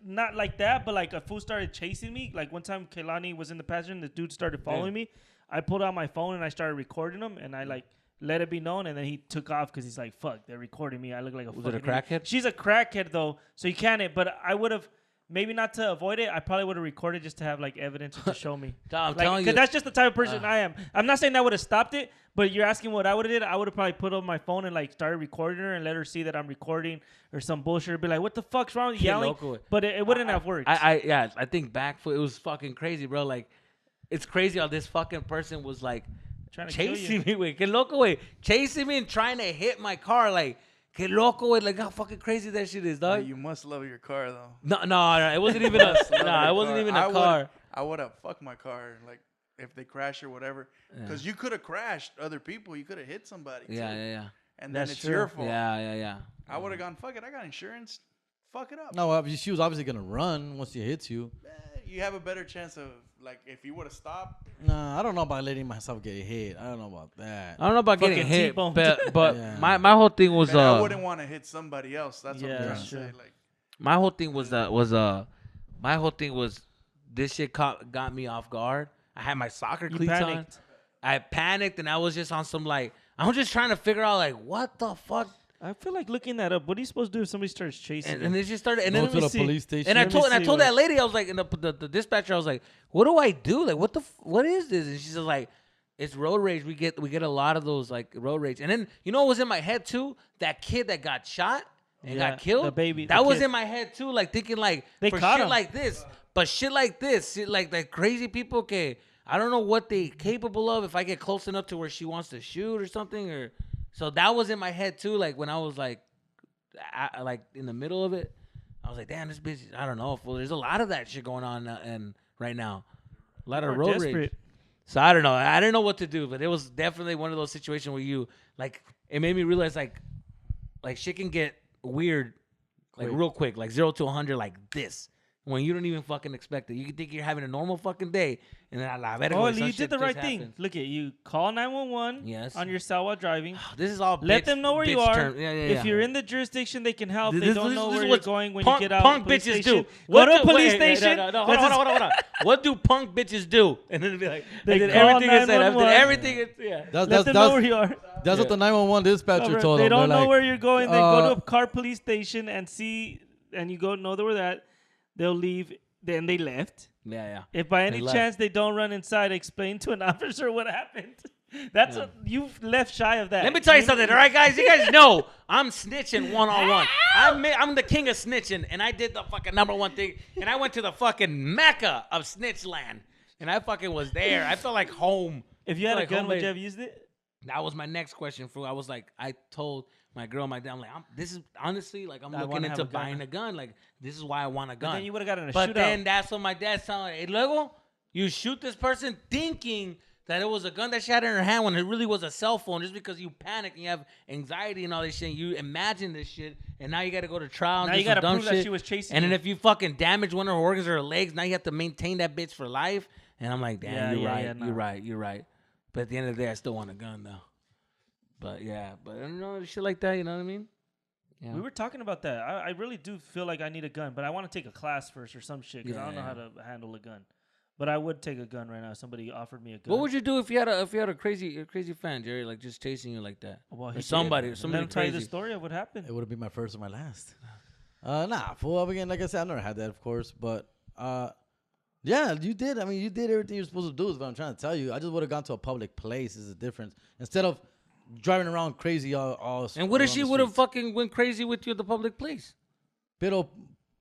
S1: not like that, but like a fool started chasing me. Like one time, Kehlani was in the passenger, and the dude started following me. I pulled out my phone and I started recording him, and I like let it be known, and then he took off because he's like, "Fuck, they're recording me. I look like a
S3: Was
S1: fucking
S3: it a crackhead?
S1: idiot." She's a crackhead though, so you can't. But I would have. Maybe not to avoid it. I probably would have recorded just to have like evidence to show me.
S3: I'm telling you,
S1: that's just the type of person I am. I'm not saying that would have stopped it, but you're asking what I would have did. I would have probably put on my phone and like started recording her and let her see that I'm recording or some bullshit. Be like, what the fuck's wrong? Yelling, but it wouldn't have worked.
S3: I think back it was fucking crazy, bro. Like, it's crazy how this fucking person was like
S1: Trying to kill you.
S3: chasing me, way, que loco, way, chasing me and trying to hit my car, like. Que loco, way, like how fucking crazy that shit is, dog.
S4: You must love your car though.
S3: No, it wasn't even a it wasn't even a car.
S4: I would have fucked my car like if they crash or whatever. Because you could have crashed other people. You could have hit somebody. Too.
S3: Yeah.
S4: And then
S1: That's
S4: it's
S1: true.
S4: your fault.
S3: Yeah.
S4: I would have gone, fuck it. I got insurance. Fuck it up.
S2: No, she was obviously gonna run once she hits you.
S4: You have a better chance of like if you would have stopped.
S2: Nah, I don't know about letting myself get hit. I don't know about that.
S3: I don't know about getting
S1: Fucking
S3: hit,
S1: T-boned.
S3: but
S2: Yeah.
S3: my whole thing was
S4: Man, I wouldn't want to hit somebody else. That's what
S1: Yeah,
S4: I'm trying
S1: that's
S4: to say.
S1: true.
S4: Like
S3: my whole thing was my whole thing was this shit got me off guard. I had my soccer
S1: You
S3: cleats on.
S1: panicked.
S3: I panicked and I was just on some like I'm just trying to figure out like what the fuck.
S1: I feel like looking that up. What are you supposed to do if somebody starts chasing you?
S3: And it just started and
S2: Go
S3: then
S2: to the police station.
S3: And I
S1: Let me
S3: told
S1: see
S3: told
S1: what-
S3: that lady I was like and the dispatcher I was like, what do I do? Like what is this? And she's just like, it's road rage. We get a lot of those like road rage. And then you know what was in my head too? That kid that got shot and
S1: Yeah,
S3: got killed.
S1: the baby,
S3: That
S1: the
S3: was
S1: kid.
S3: in my head too. Like thinking like
S1: They
S3: for
S1: caught
S3: shit
S1: him.
S3: like this, but shit like this, shit like that crazy people. Okay, I don't know what they capable of. If I get close enough to where she wants to shoot or something, or so that was in my head too. Like when I was like in the middle of it, I was like, damn, this bitch. I don't know. Fool. There's a lot of that shit going on and right now, a lot of
S1: People are
S3: road rage.
S1: desperate.
S3: So I don't know. I didn't know what to do, but it was definitely one of those situations where you like. It made me realize like shit can get weird, like real quick, like 0 to 100, like this. when you don't even fucking expect it. You can think you're having a normal fucking day, and then a la verga,
S1: Oh,
S3: some
S1: you
S3: shit
S1: did the right
S3: just
S1: thing.
S3: happens.
S1: Look at you. Call 911
S3: Yes.
S1: on your cell while driving.
S3: This is all.
S1: Let
S3: bitch-
S1: them know where you
S3: bitch
S1: are.
S3: term. Yeah.
S1: If you're in the jurisdiction, they can help. They
S3: This-
S1: don't
S3: this-
S1: know
S3: this
S1: where
S3: is
S1: you're
S3: what
S1: going when
S3: punk,
S1: you get out.
S3: Punk
S1: police
S3: bitches
S1: station.
S3: do.
S1: Go to a
S3: do-
S1: police
S3: wait,
S1: station.
S3: No, hold on. What do punk bitches do? And then be like,
S1: They
S3: I did
S1: call
S3: everything it said. I did
S1: 911.
S3: everything. Yeah.
S1: Let them know where you are.
S2: That's what the 911 dispatcher told
S1: They
S2: them.
S1: don't
S2: They're
S1: know
S2: like,
S1: where you're going. Then go to
S2: uh,
S1: a car police station and see, and you go know where that. They'll leave. Then they left.
S3: Yeah.
S1: If by
S3: They
S1: any
S3: left.
S1: chance they don't run inside, explain to an officer what happened. That's what you've left shy of that.
S3: Let me tell you something, all right, guys? You guys know I'm snitching one-on-one. I'm the king of snitching, and I did the fucking number one thing, and I went to the fucking mecca of snitch land, and I fucking was there. I felt like home.
S1: If you had a
S3: like
S1: gun, would
S3: homemade.
S1: you have used it?
S3: That was my next question, fool. I was like, I told my girl, my dad, I'm like, this is honestly, like, I'm
S1: I
S3: looking
S1: wanna have
S3: into
S1: a gun.
S3: buying a gun. Like, this is why I want a
S1: But
S3: gun.
S1: then you would have gotten a
S3: But
S1: shootout.
S3: then that's what my dad's telling me. Hey, luego, you shoot this person thinking that it was a gun that she had in her hand when it really was a cell phone, just because you panic and you have anxiety and all this shit. You imagine this shit, and now you got to go to trial.
S1: Now
S3: And
S1: you
S3: do some
S1: got to
S3: dumb
S1: prove that
S3: shit.
S1: she was chasing
S3: And
S1: you.
S3: then if you fucking damage one of her organs or her legs, now you have to maintain that bitch for life. And I'm like, damn, you're right. You're right. But at the end of the day, I still want a gun, though. But shit like that, you know what I mean? Yeah.
S1: We were talking about that. I really do feel like I need a gun, but I want to take a class first or some shit because I don't know how to handle a gun. But I would take a gun right now. If somebody offered me a gun.
S3: What would you do if you had a crazy fan, Jerry, like just chasing you like that?
S1: Well,
S3: Or
S1: he
S3: somebody
S1: did. Let him tell you the
S3: crazy.
S1: story of what happened.
S2: it would be my first or my last. Nah, fool. Again, like I said, I've never had that, of course, but yeah, you did. I mean, you did everything you're supposed to do. Is what I'm trying to tell you. I just would have gone to a public place. Is the difference instead of driving around crazy all.
S3: And what if
S2: around
S3: she
S2: the
S3: would have
S2: streets.
S3: fucking went crazy with you at the public place?
S2: Pero,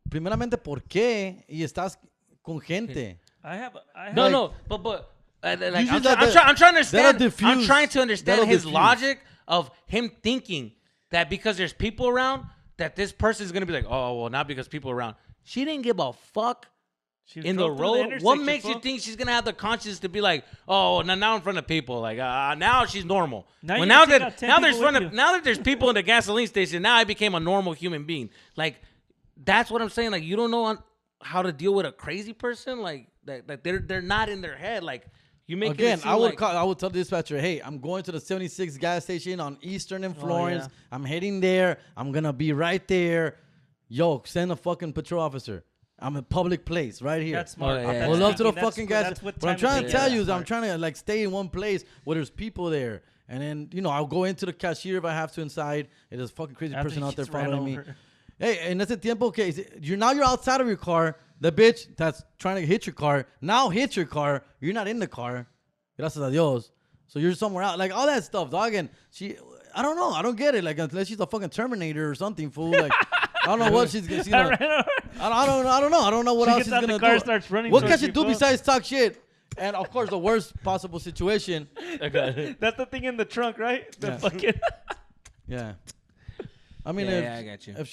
S2: primeramente, ¿por qué? Y estás con gente.
S1: I have.
S3: No, but like,
S2: Usually
S3: I'm
S2: that-
S3: trying to understand.
S2: that'll diffuse.
S3: I'm trying to understand
S2: That'll
S3: his
S2: diffuse.
S3: logic of him thinking that because there's people around, that this person is gonna be like, oh well, not because people are around. She didn't give a fuck.
S1: She
S3: In the
S1: drove through
S3: road, what
S1: intersection,
S3: makes you
S1: fool.
S3: think she's gonna have the conscience to be like, oh, now in front of people, like now she's normal.
S1: Now
S3: Well,
S1: you're gonna take out 10 people with you.
S3: now that there's people in the gasoline station, now I became a normal human being. Like that's what I'm saying. Like you don't know how to deal with a crazy person. Like they're not in their head. Like you make
S2: Again,
S3: it seem
S2: I would
S3: like,
S2: call. I would tell the dispatcher, "Hey, I'm going to the 76 gas station on Eastern and Florence.
S1: yeah.
S2: I'm heading there. I'm gonna be right there. Yo, send a fucking patrol officer. I'm a public place right here.
S1: That's smart.
S3: Oh, yeah,
S1: That's
S2: Pull up to the
S1: thinking.
S2: fucking gas.
S1: That's
S2: What I'm
S1: time
S2: trying
S1: it
S2: to tell
S1: is.
S2: you is I'm
S1: Smart.
S2: trying to like stay in one place where there's people there, and then I'll go into the cashier if I have to inside. And there's a fucking crazy
S1: After
S2: person
S1: he
S2: out there
S1: gets ran
S2: following me.
S1: over.
S2: Hey, en ese tiempo, okay, you're outside of your car. The bitch that's trying to hit your car now hits your car. You're not in the car. Gracias a Dios. So you're somewhere out. Like all that stuff, dog. And I don't know. I don't get it. Like unless she's a fucking Terminator or something, fool. Like I don't know what she's gonna. I don't know. I don't know what
S1: She
S2: else
S1: gets
S2: she's
S1: out the
S2: gonna
S1: car,
S2: do.
S1: starts running
S2: What
S1: towards
S2: can she
S1: you,
S2: do
S1: fool.
S2: besides talk shit? And of course, the worst possible situation.
S1: That's the thing in the trunk, right? The
S2: Yeah.
S1: fucking.
S2: Yeah. I mean,
S3: Yeah, I got you.
S2: if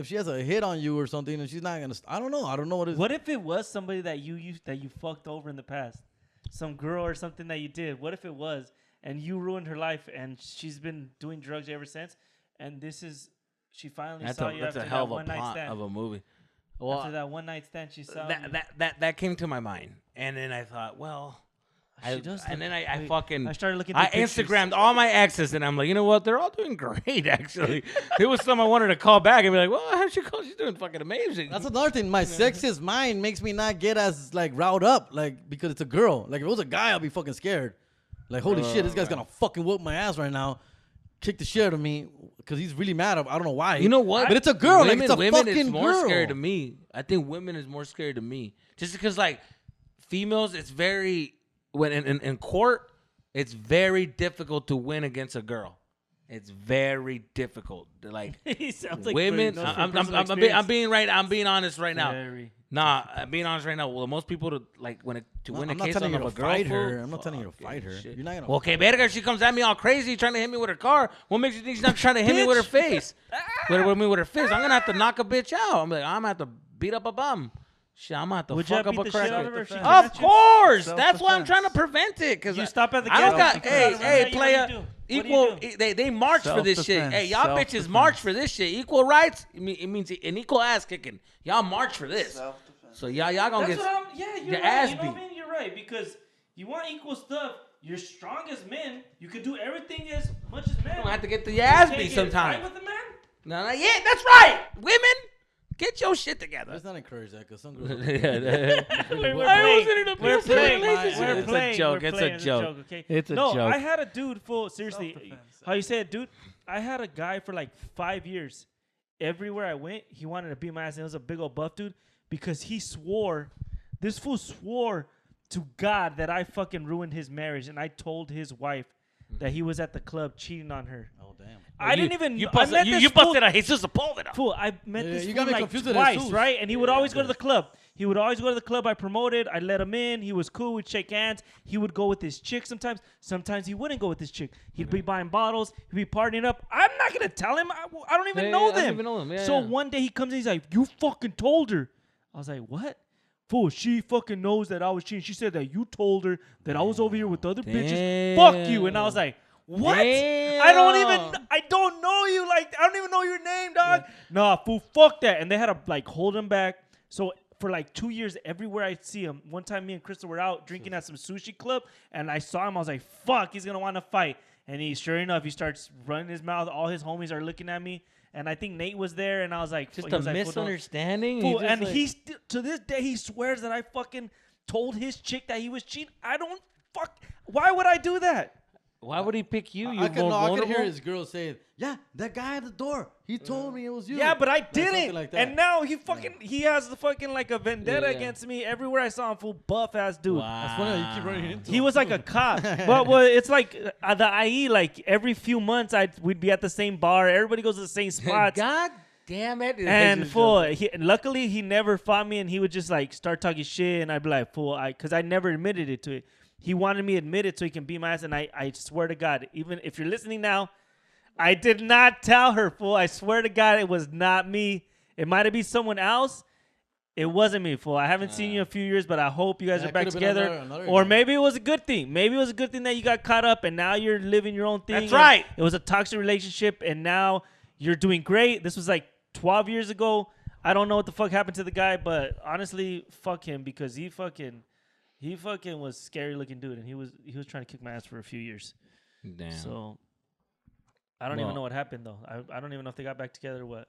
S2: she has a hit on you or something, and she's not gonna. I don't know what is.
S1: What if it was somebody that you fucked over in the past, some girl or something that you did? What if it was, and you ruined her life, and she's been doing drugs ever since, and she finally saw you
S3: that's
S1: after
S3: a hell
S1: that
S3: of a
S1: one night
S3: plot
S1: stand.
S3: of a movie.
S1: After
S3: Well,
S1: that one night stand, she saw you.
S3: that came to my mind, and then I thought, well.
S1: She does
S3: And
S1: look-
S3: then I
S1: wait,
S3: fucking
S1: I started looking.
S3: I
S1: through pictures.
S3: Instagrammed all my exes, and I'm like, you know what? They're all doing great, actually. There was some I wanted to call back and be like, well, how'd she call? She's doing fucking amazing.
S2: That's another thing. My sexist mind makes me not get as like riled up, like because it's a girl. Like if it was a guy, I'll be fucking scared. Like holy shit, this guy's gonna fucking whoop my ass right now, kick the shit out of me because he's really mad. I don't know why.
S3: You know what?
S2: But it's a girl.
S3: Women,
S2: like it's a
S3: women
S2: fucking
S3: is more
S2: girl.
S3: scary to me. I think women is more scary to me, just because like females, it's very when in court, it's very difficult to win against a girl. It's very difficult. Like
S1: He sounds like
S3: women,
S1: knows from personal
S3: I'm being honest right now.
S1: Very.
S3: Nah, I'm being honest right now. Well, most people to win
S2: I'm
S3: a
S2: not
S3: case
S2: telling you
S3: of
S2: to
S3: a girl.
S2: fight her.
S3: fool,
S2: I'm not telling you to
S3: fucking
S2: fight her.
S3: shit.
S2: You're not gonna.
S3: Well, okay, verga, she comes at me all crazy, trying to hit me with her car. What makes you think she's not trying to hit me with her face? with her fist. I'm gonna have to knock a bitch out. I'm gonna have to beat up a bum. Shit, I'm about to
S1: Would you
S3: fuck
S1: have
S3: up
S1: beat
S3: a
S1: the shit out
S3: cracker.
S1: of her if she came
S3: Of
S1: at you?
S3: course, that's why I'm trying to
S4: Self-defense.
S3: prevent it. Cause
S1: You stop at the
S3: I don't
S1: gas
S3: got.
S1: station,
S3: Hey,
S1: you
S3: player.
S1: do? What do you do?
S3: They march for this shit.
S4: Self-defense,
S3: Hey, y'all bitches
S4: self-defense.
S3: march for this shit. Equal rights. It means an equal ass kicking. Y'all march for this.
S4: Self-defense.
S3: So y'all gonna
S1: That's
S3: get.
S1: what I'm. Yeah, you're
S3: your
S1: right.
S3: ass
S1: You know what I
S3: beat.
S1: mean? You're right because you want equal stuff. You're strong as men. You can do everything as much as men.
S3: You don't have to get your
S1: You
S3: ass
S1: can't
S3: beat
S1: get in a fight
S3: sometimes.
S1: with a man?
S3: No, yeah, that's right. Women, get your shit together.
S2: Let's not encourage that because some girls.
S1: We're
S3: I wasn't in a
S1: We're
S3: abusive
S1: playing.
S3: relationship.
S1: We're
S3: It's a
S1: playing.
S3: joke.
S1: We're
S3: It's a
S1: playing.
S3: joke.
S1: Okay.
S3: It's a
S1: no,
S3: joke.
S1: I had a dude. Full seriously.
S4: Self-defense.
S1: How you say it, dude? I had a guy for like 5 years. Everywhere I went, he wanted to beat my ass. And it was a big old buff dude because he swore. This fool swore to God that I fucking ruined his marriage, and I told his wife that he was at the club cheating on her.
S2: Oh damn.
S1: I didn't even.
S3: You
S1: I met
S3: busted.
S1: this
S3: You
S1: fool-
S3: busted a Jesus Sepulveda.
S1: Fool, I met
S2: Yeah,
S1: this
S2: you
S1: fool
S2: got me
S1: like
S2: confused with
S1: twice,
S2: Jesus.
S1: right? And he would always go to
S2: yeah.
S1: the club. He would always go to the club I promoted. I let him in. He was cool. We'd shake hands. He would go with his chick sometimes. Sometimes he wouldn't go with his chick. He'd be buying bottles. He'd be partying up. I'm not going to tell him. I don't even know
S3: I
S1: them.
S3: don't even know them. Yeah,
S1: so
S3: yeah.
S1: one day he comes in. He's like, you fucking told her. I was like, what? Fool, she fucking knows that I was cheating. She said that you told her that I was over here with other bitches. Fuck you. And I was like, what? I don't know you. Like, I don't even know your name, dog. Yeah. Nah, fool, fuck that. And they had to like hold him back. So for like 2 years, everywhere I see him, one time me and Crystal were out drinking at some sushi club, and I saw him. I was like, fuck, he's gonna want to fight. And sure enough, he starts running his mouth. All his homies are looking at me. And I think Nate was there, and I was like,
S3: Just
S1: he
S3: a
S1: was like,
S3: misunderstanding.
S1: Fool, and he to this day he swears that I fucking told his chick that he was cheating. I don't fuck. Why would I do that?
S3: Why would he pick you?
S2: I could hear his girl saying, "Yeah, that guy at the door. He told me it was you."
S1: Yeah, but I
S2: Like, something
S1: didn't.
S2: like that.
S1: And now he has the fucking like a vendetta
S3: Yeah.
S1: against me everywhere I saw him. Full buff ass dude.
S2: That's funny. How you keep running into
S1: He
S2: him,
S1: was like
S2: too.
S1: a cop. But well, it's like the IE. Like every few months, we'd be at the same bar. Everybody goes to the same spots.
S3: God damn it!
S1: And fool, luckily he never fought me, and he would just like start talking shit, and I'd be like, fool, because I never admitted it to it. He wanted me to admit it so he can beat my ass, and I swear to God, even if you're listening now, I did not tell her, fool. I swear to God, it was not me. It might have been someone else. It wasn't me, fool. I haven't seen you in a few years, but I hope you guys
S2: Yeah,
S1: are
S2: it
S1: back
S2: could've been
S1: together.
S2: another
S1: Or
S2: guy.
S1: maybe it was a good thing. Maybe it was a good thing that you got caught up, and now you're living your own thing.
S3: That's
S1: and
S3: right.
S1: It was a toxic relationship, and now you're doing great. This was like 12 years ago. I don't know what the fuck happened to the guy, but honestly, fuck him because he fucking was scary looking dude, and he was trying to kick my ass for a few years.
S3: Damn.
S1: So I don't even know what happened though. I don't even know if they got back together or what.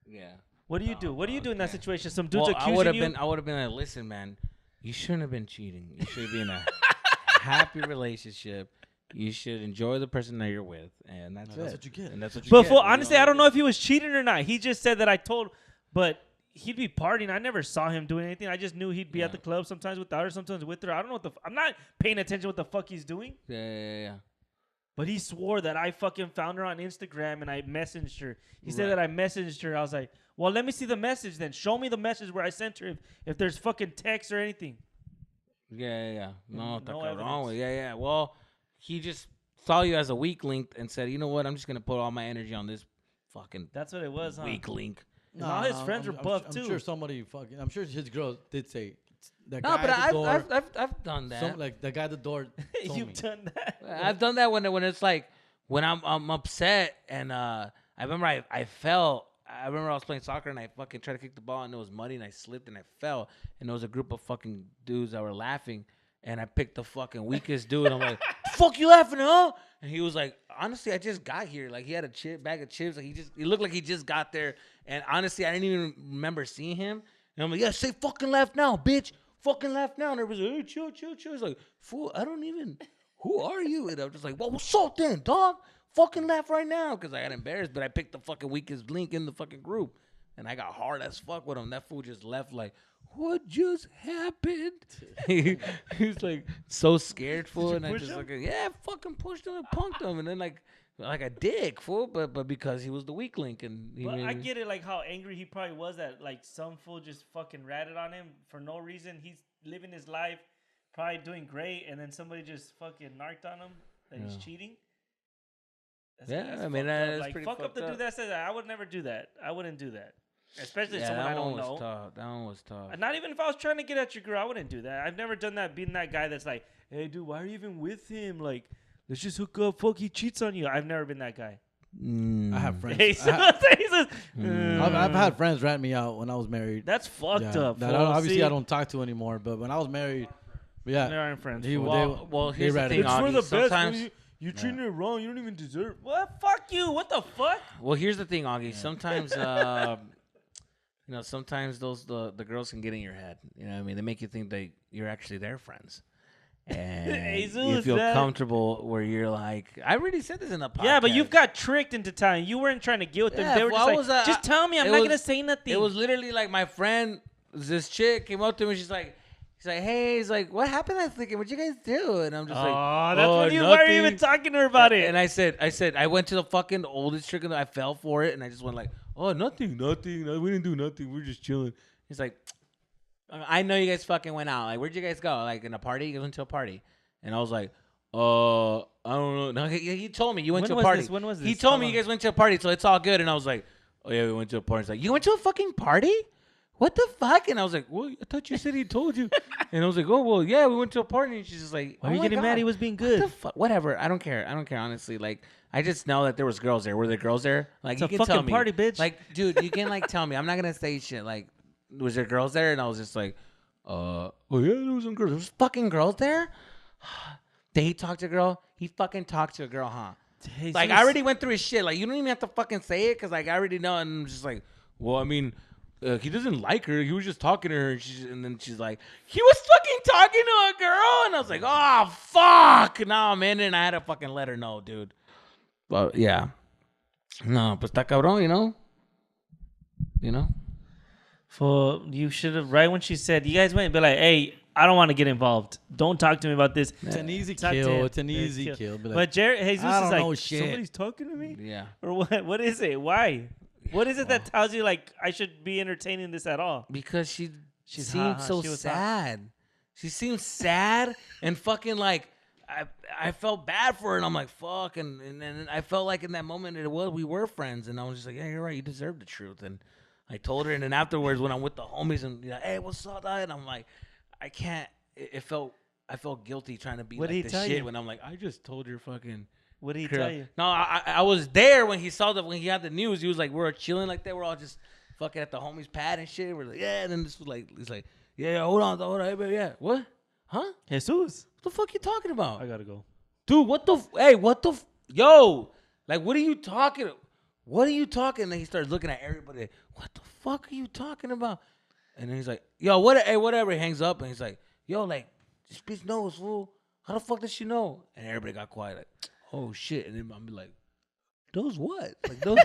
S3: Yeah.
S1: What do you do? What do you do in that
S3: okay.
S1: situation? Some dudes
S3: I
S1: accusing
S3: would have
S1: you.
S3: been. I would have been like, listen, man, you shouldn't have been cheating. You should be in a happy relationship. You should enjoy the person that you're with, and that's
S2: That's
S3: it.
S2: what you get.
S3: And that's what you
S1: But
S3: get.
S1: for
S3: you
S1: honestly,
S3: know?
S1: I don't know if he was cheating or not. He just said that I told, but he'd be partying. I never saw him doing anything. I just knew he'd be at the club sometimes without her, sometimes with her. I don't know what I'm not paying attention what the fuck he's doing.
S3: Yeah.
S1: But he swore that I fucking found her on Instagram and I messaged her. He said
S3: Right.
S1: that I messaged her. I was like, well, let me see the message then. Show me the message where I sent her if there's fucking text or anything.
S3: Yeah. No,
S1: No
S3: wrong
S1: evidence.
S3: with. Yeah. Well, he just saw you as a weak link and said, you know what? I'm just gonna put all my energy on this fucking
S1: That's what it was, huh?
S3: weak link.
S1: And all his friends were buff
S2: I'm
S1: too.
S2: sure somebody fucking. I'm sure his girl did say that
S3: No,
S2: guy
S3: but
S2: at the door.
S3: I've done that.
S2: Like the guy at the door. Told
S1: You've
S2: me.
S1: done that.
S3: I've done that when it's like when I'm upset and I remember I fell. I remember I was playing soccer and I fucking tried to kick the ball and it was muddy and I slipped and I fell and there was a group of fucking dudes that were laughing and I picked the fucking weakest dude. I'm like, "The fuck you laughing, huh?" And he was like, "Honestly, I just got here." Like he had a bag of chips. Like he looked like he just got there. And honestly, I didn't even remember seeing him. And I'm like, "Yeah, say fucking laugh now, bitch. Fucking laugh now." And everybody's like, "Hey, chill." He's like, "Fool, I don't even. Who are you?" And I'm just like, "Well, what's up then, dog? Fucking laugh right now," because I got embarrassed, but I picked the fucking weakest link in the fucking group, and I got hard as fuck with him. That fool just left like, "What just happened?" He was like so scared, fool, and I
S1: push
S3: just
S1: him?
S3: like, yeah, fucking pushed him and punked him, and then like a dick, fool, but because he was the weak link, and he
S1: But
S3: made
S1: I
S3: me-
S1: get it, like how angry he probably was that like some fool just fucking ratted on him for no reason. He's living his life, probably doing great, and then somebody just fucking narked on him that he's cheating.
S3: Yeah,
S1: That's
S3: I mean,
S1: fucked up.
S3: that's
S1: like
S3: pretty
S1: fuck up
S3: fucked
S1: the
S3: up.
S1: dude that says that. I would never do that. I wouldn't do that. especially someone I don't know.
S3: Tough. That one was tough.
S1: Not even if I was trying to get at your girl, I wouldn't do that. I've never done that. Being that guy that's like, hey, dude, why are you even with him? Like, let's just hook up. Fuck, he cheats on you. I've never been that guy.
S2: I have friends.
S1: I've
S2: I've had friends rat me out when I was married.
S1: That's fucked up.
S2: That obviously I don't talk to anymore. But when I was married, yeah,
S1: they aren't friends.
S3: Well, here's the thing,
S1: it's for the
S3: sometimes
S1: best. You treating her wrong. You don't even deserve. What? Fuck you. What the fuck?
S3: Well, here's the thing, Augie. Sometimes, sometimes the girls can get in your head. You know what I mean? They make you think that you're actually their friends. And you feel comfortable where you're like, I already said this in the podcast.
S1: Yeah, but you've got tricked into telling. You weren't trying to get with them. They were just like, just tell me. I'm not going to say nothing.
S3: It was literally like my friend, this chick, came up to me. She's like, hey, he's like, what happened last weekend? What'd you guys do? And I'm just like,
S1: that's when you weren't even talking to her about it.
S3: And I said, I went to the fucking oldest trick and I fell for it. And I just went like, oh, nothing. We didn't do nothing. We're just chilling. He's like, I know you guys fucking went out. Like, where'd you guys go? Like, in a party? You went to a party. And I was like, I don't know. No, he told me you went to a party.
S1: When was this?
S3: He told me you guys went to a party, so it's all good. And I was like, oh, yeah, we went to a party. He's like, you went to a fucking party? What the fuck? And I was like, well, I thought you said he told you. And I was like, oh, well, yeah, we went to a party. And she's just like,
S1: why are you getting mad? He was being good.
S3: What the fuck? Whatever. I don't care, honestly. Like, I just know that there was girls there. Were there girls there? Like,
S1: it's
S3: you
S1: a
S3: can tell
S1: fucking
S3: me.
S1: party, bitch.
S3: Like, dude, you can, like, tell me. I'm not going to say shit. Like, was there girls there? And I was just like, oh, yeah, there was some girls. There was fucking girls there? Did he talk to a girl? He fucking talked to a girl, huh?
S1: Jesus.
S3: Like, I already went through his shit. Like, you don't even have to fucking say it because, like, I already know. And I'm just like, well, I mean, he doesn't like her. He was just talking to her. And then she's like, he was fucking talking to a girl. And I was like, oh, fuck. Nah, man. And I had to fucking let her know, dude. But, yeah. No, pues está cabrón, You know?
S1: You should have, right when she said, you guys went, be like, hey, I don't want to get involved. Don't talk to me about this.
S2: It's an easy kill. It's an easy kill.
S1: Like, but Jesus is like, somebody's talking to me?
S3: Yeah.
S1: Or what? What is it? Why? What is it that tells you, like, I should be entertaining this at all?
S3: Because she seemed so sad. She seemed sad and fucking like, I felt bad for her. And I'm like, fuck. And I felt like in that moment, we were friends. And I was just like, yeah, you're right. You deserve the truth. And I told her. And then afterwards, when I'm with the homies and, hey, what's up, dad? And I'm like, I can't. I felt guilty trying to be like this shit when I'm like, I just told your fucking.
S1: What did he tell you?
S3: No, I was there when he had the news. He was like, we're chilling like that. We're all just fucking at the homie's pad and shit. We're like, yeah. And then this was like, he's like, yeah, hold on, hey, baby, yeah. What? Huh?
S1: Jesus.
S3: What the fuck you talking about?
S1: I gotta go.
S3: Dude, what the like, what are you talking? What are you talking? And then he starts looking at everybody. What the fuck are you talking about? And then he's like, yo, whatever. He hangs up and he's like, yo, like, this bitch knows, fool. How the fuck does she know? And everybody got quiet, like, oh shit. And then I'm be like, knows what? Like, those,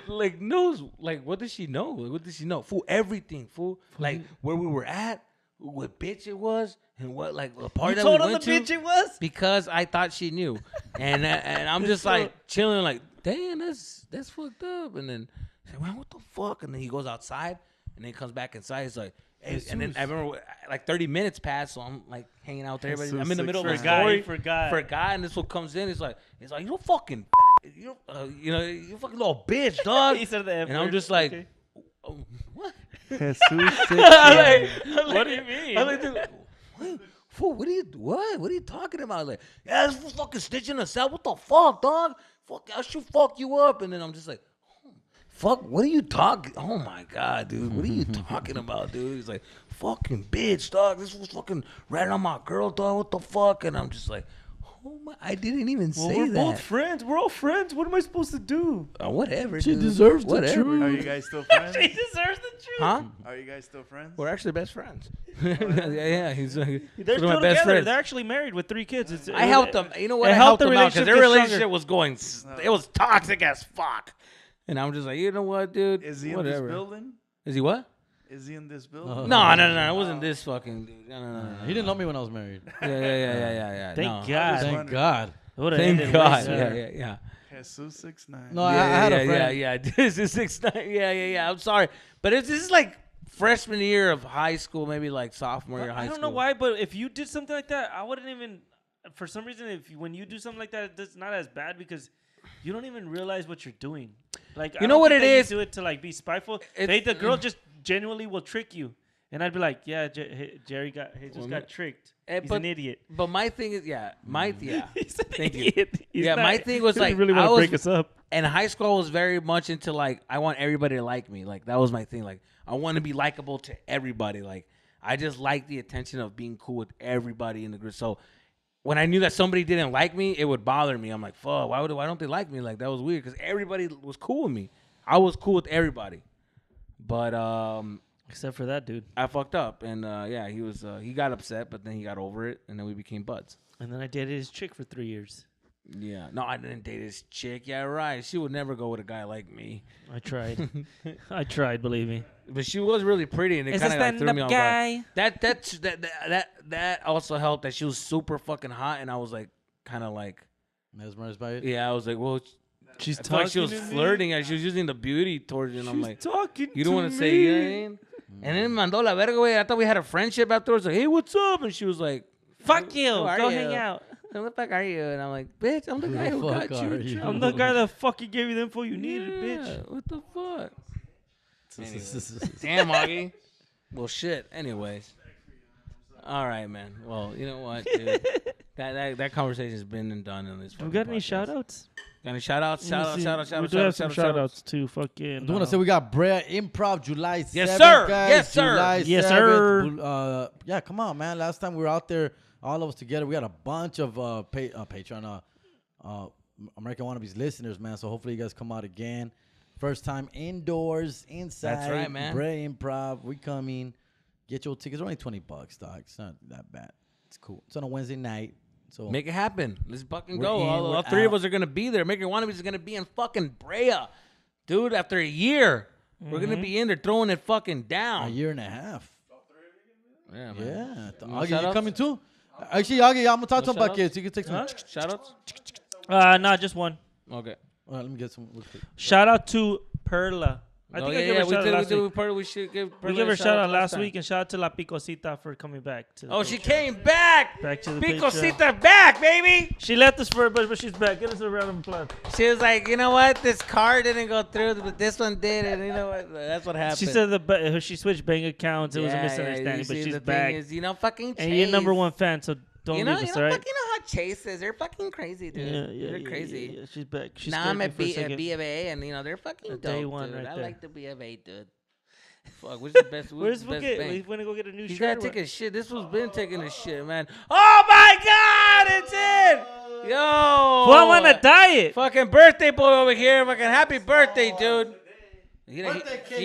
S3: like, knows, like, what does she know? Like, what does she know? Fool, everything, fool. Like, where we were at, what bitch it was, and what, like, the party that we went to.
S1: You told him the bitch it was?
S3: Because I thought she knew. And I'm just, like, chilling, like, damn, that's fucked up. And then, he's like, man, what the fuck? And then he goes outside. And then he comes back inside. He's like, hey, and then I remember like 30 minutes passed, so I'm like hanging out with everybody. I'm in the middle of a story. Forgot. And this one comes in. He's like, you fucking, you fucking little bitch, dog.
S1: He said the F-word.
S3: And I'm just like,
S1: okay.
S3: oh, what?
S1: What do you mean?
S3: I'm like, dude, what? Fool, what are you talking about? Like, yeah, this fool fucking stitching us out. What the fuck, dog? Fuck, I should fuck you up. And then I'm just like, fuck, what are you talking? Oh my God, dude. What are you talking about, dude? He's like, fucking bitch, dog. This was fucking ratting on my girl, dog. What the fuck? And I'm just like, oh my, I didn't even say
S1: we're
S3: that.
S1: We're both friends. We're all friends. What am I supposed to do?
S3: Whatever.
S2: She
S3: dude.
S2: deserves
S3: whatever.
S2: the truth.
S4: Are you guys still friends?
S1: She deserves the truth.
S3: Huh?
S4: Are you guys still friends?
S3: We're actually best friends. yeah. He's
S1: They're
S3: one
S1: still
S3: of my best
S1: together.
S3: friends.
S1: They're actually married with 3 kids.
S3: I helped them. You know what?
S1: It
S3: I helped
S1: helped the
S3: them out because their
S1: relationship
S3: relationship
S1: stronger.
S3: was going. It was toxic as fuck. And I'm just like, you know what, dude?
S4: Is he in
S3: Whatever.
S4: this building?
S3: Is he what?
S4: Is he in this building?
S3: No. It wasn't this fucking dude. No.
S2: He didn't know me when I was married.
S3: Yeah.
S1: Thank
S3: no.
S1: God.
S2: Thank God.
S3: Thank God. Yeah.
S4: Jesus 6'9".
S2: No, I had a friend.
S3: Yeah. This is 6'9". Yeah. I'm sorry, but this is like freshman year of high school, maybe like sophomore year of high school.
S1: I don't know why, but if you did something like that, I wouldn't even. For some reason, when you do something like that, it's not as bad because you don't even realize what you're doing. Like,
S3: You know what it is?
S1: Do it to like be spiteful. The girl just genuinely will trick you, and I'd be like, yeah, Jerry got tricked. He's an idiot.
S3: But my thing is,
S1: He's an
S3: Thank you.
S1: idiot. He's
S3: Yeah,
S1: not-
S3: my thing was
S1: he
S3: like,
S1: really want
S3: I
S1: to
S3: was-
S1: break us up.
S3: And high school I was very much into like I want everybody to like me. Like that was my thing. Like I want to be likable to everybody. Like I just like the attention of being cool with everybody in the group. So when I knew that somebody didn't like me, it would bother me. I'm like, fuck, why don't they like me? Like that was weird because everybody was cool with me. I was cool with everybody. But
S1: Except for that dude.
S3: I fucked up, and yeah, he got upset, but then he got over it, and then we became buds.
S1: And then I dated his chick for 3 years.
S3: Yeah, no, I didn't date this chick. Yeah, right. She would never go with a guy like me.
S1: I tried. I tried, believe me.
S3: But she was really pretty, and it kind of like, threw me off guard. That also helped that she was super fucking hot, and I was like, kind of like
S2: mesmerized by it.
S3: Yeah, I was like, well,
S1: she's
S3: I felt
S1: talking.
S3: Like she was flirting, and she was using the beauty towards it. And I'm like,
S1: talking.
S3: You don't want to say anything. And then mandó la verga, güey. I thought we had a friendship afterwards. Like, hey, what's up? And she was like,
S1: fuck you.
S3: Go
S1: hang out.
S3: Who the fuck are you? And I'm like, bitch, I'm the guy who got you.
S1: I'm the guy that fucking gave you the info you needed, bitch.
S3: What the fuck? Anyways. Damn, Augie. Well, shit. Anyways. All right, man. Well, you know what, dude? that conversation's been and done on this.
S1: We got any shout outs?
S3: Got any shout outs?
S1: We do have some shout outs to fucking.
S2: I do want to say we got Brea Improv July 7th.
S3: Yes, sir.
S2: Guys.
S3: Yes, sir.
S2: July
S1: yes,
S2: 7th.
S1: sir.
S2: Yeah, come on, man. Last time we were out there, all of us together, we got a bunch of Patreon, American Wannabes listeners, man. So hopefully you guys come out again. First time indoors, inside.
S3: That's right, man.
S2: Brea Improv. We coming. Get your tickets. They're only $20, dog. It's not that bad. It's cool. It's on a Wednesday night. So
S3: make it happen. Let's fucking
S2: We're
S3: go.
S2: in,
S3: All
S2: we're
S3: three of
S2: out.
S3: us are gonna be there. Maker Wannabes is gonna be in fucking Brea, dude. After a year, we're gonna be in there throwing it fucking down.
S2: a year and a half.
S3: Yeah, man.
S2: Yeah.
S3: No
S2: Augie, you
S3: shout-outs?
S2: coming too? Actually, Augie, I'm gonna talk to
S3: No
S2: him about
S3: shout-outs?
S2: kids. You can take some.
S3: Shout outs?
S1: Nah, just one.
S3: Okay.
S2: All right, let me get some.
S1: Shout out to Perla. I think I gave her a shout out last week.
S3: We should give.
S1: We gave her a shout out last week, and shout out to La Picosita for coming back. To the
S3: Oh, she
S1: Patreon.
S3: came back.
S1: Back to the
S3: Picosita back, baby.
S1: She left us for a bit, but she's back. Get us a round of applause.
S3: She was like, you know what? This car didn't go through, but this one did, and you know what? That's what happened.
S1: She said she switched bank accounts. It was a misunderstanding,
S3: you
S1: but
S3: see,
S1: she's
S3: the
S1: back.
S3: thing is, you know, fucking Chase.
S1: And you're number one fan, so don't leave us, all right?
S3: You know how Chase is. They're fucking crazy, dude. They're crazy.
S1: Yeah, she's back. She's
S3: Now I'm
S1: scared
S3: at
S1: me for a second.
S3: B of A, and you know they're fucking dope,
S1: day one
S3: dude.
S1: right
S3: I
S1: there.
S3: like the B of A, dude. Fuck, which is the best?
S1: Where's
S3: the best
S1: Bookie?
S3: bank?
S1: He's gonna go get a new
S3: He's
S1: shirt.
S3: gotta take a shit. This was been taking a shit, man. Oh my god, it's in! Yo!
S1: Well, I'm on a diet.
S3: Fucking birthday boy over here. Fucking happy birthday, dude. He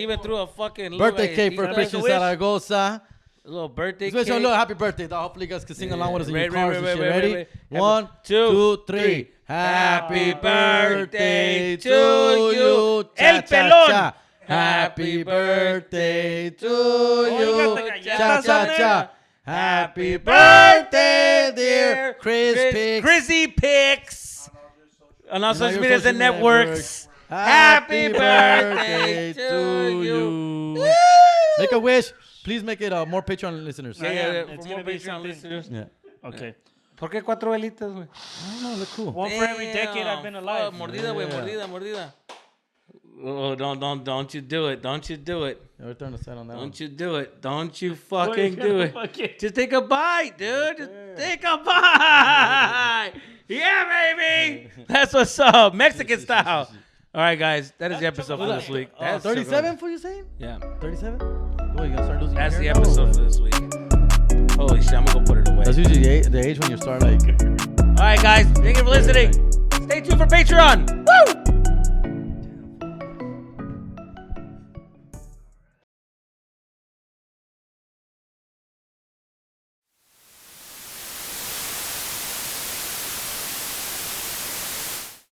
S3: even threw a fucking
S2: Birthday cake for Christian Zaragoza.
S3: A little birthday
S2: Let's
S3: cake.
S2: wish a little happy birthday, dog. Hopefully you guys can sing along with us in your
S3: Ready,
S2: cars and
S3: ready,
S2: shit.
S3: ready,
S2: Ready?
S3: ready.
S2: 1, 2, 3. Happy birthday to you.
S3: El
S2: Cha, cha,
S3: pelón.
S2: cha. Happy birthday to
S1: you
S2: you.
S1: got the
S2: Cha,
S1: galletas
S2: cha,
S1: on there.
S2: cha. Happy birthday, dear Chriszpics.
S3: Chriszpics. On all
S2: And
S3: social
S2: your
S3: medias
S2: social
S3: and networks. Happy birthday to you.
S2: Make a wish. Please make it more Patreon listeners.
S1: Yeah,
S3: For
S1: it's
S3: more
S1: gonna be
S3: Patreon
S1: something.
S3: listeners.
S2: Yeah.
S1: Okay.
S3: ¿Por qué 4 velitas, güey?
S2: I don't know. Look cool.
S1: One for every decade I've been alive.
S3: Mordida, güey.
S2: Yeah.
S3: Mordida. Oh, don't you do it. Don't you do it.
S2: Yeah, return the side on that one.
S3: Don't you do it. Don't you fucking do it.
S1: Fuck it.
S3: Just take a bite, dude. Just take a bite. Yeah, baby. That's what's up. Mexican style. All right, guys. That is the episode for this week. That's
S2: 37 for you saying?
S3: Yeah.
S2: 37? Oh, you gotta start losing
S3: That's
S2: your
S3: the
S2: hair?
S3: episode for this week. Holy shit. I'm going to go put it away.
S2: That's usually the age when you start like...
S3: All right, guys. Thank you for listening. Stay tuned for Patreon. Woo!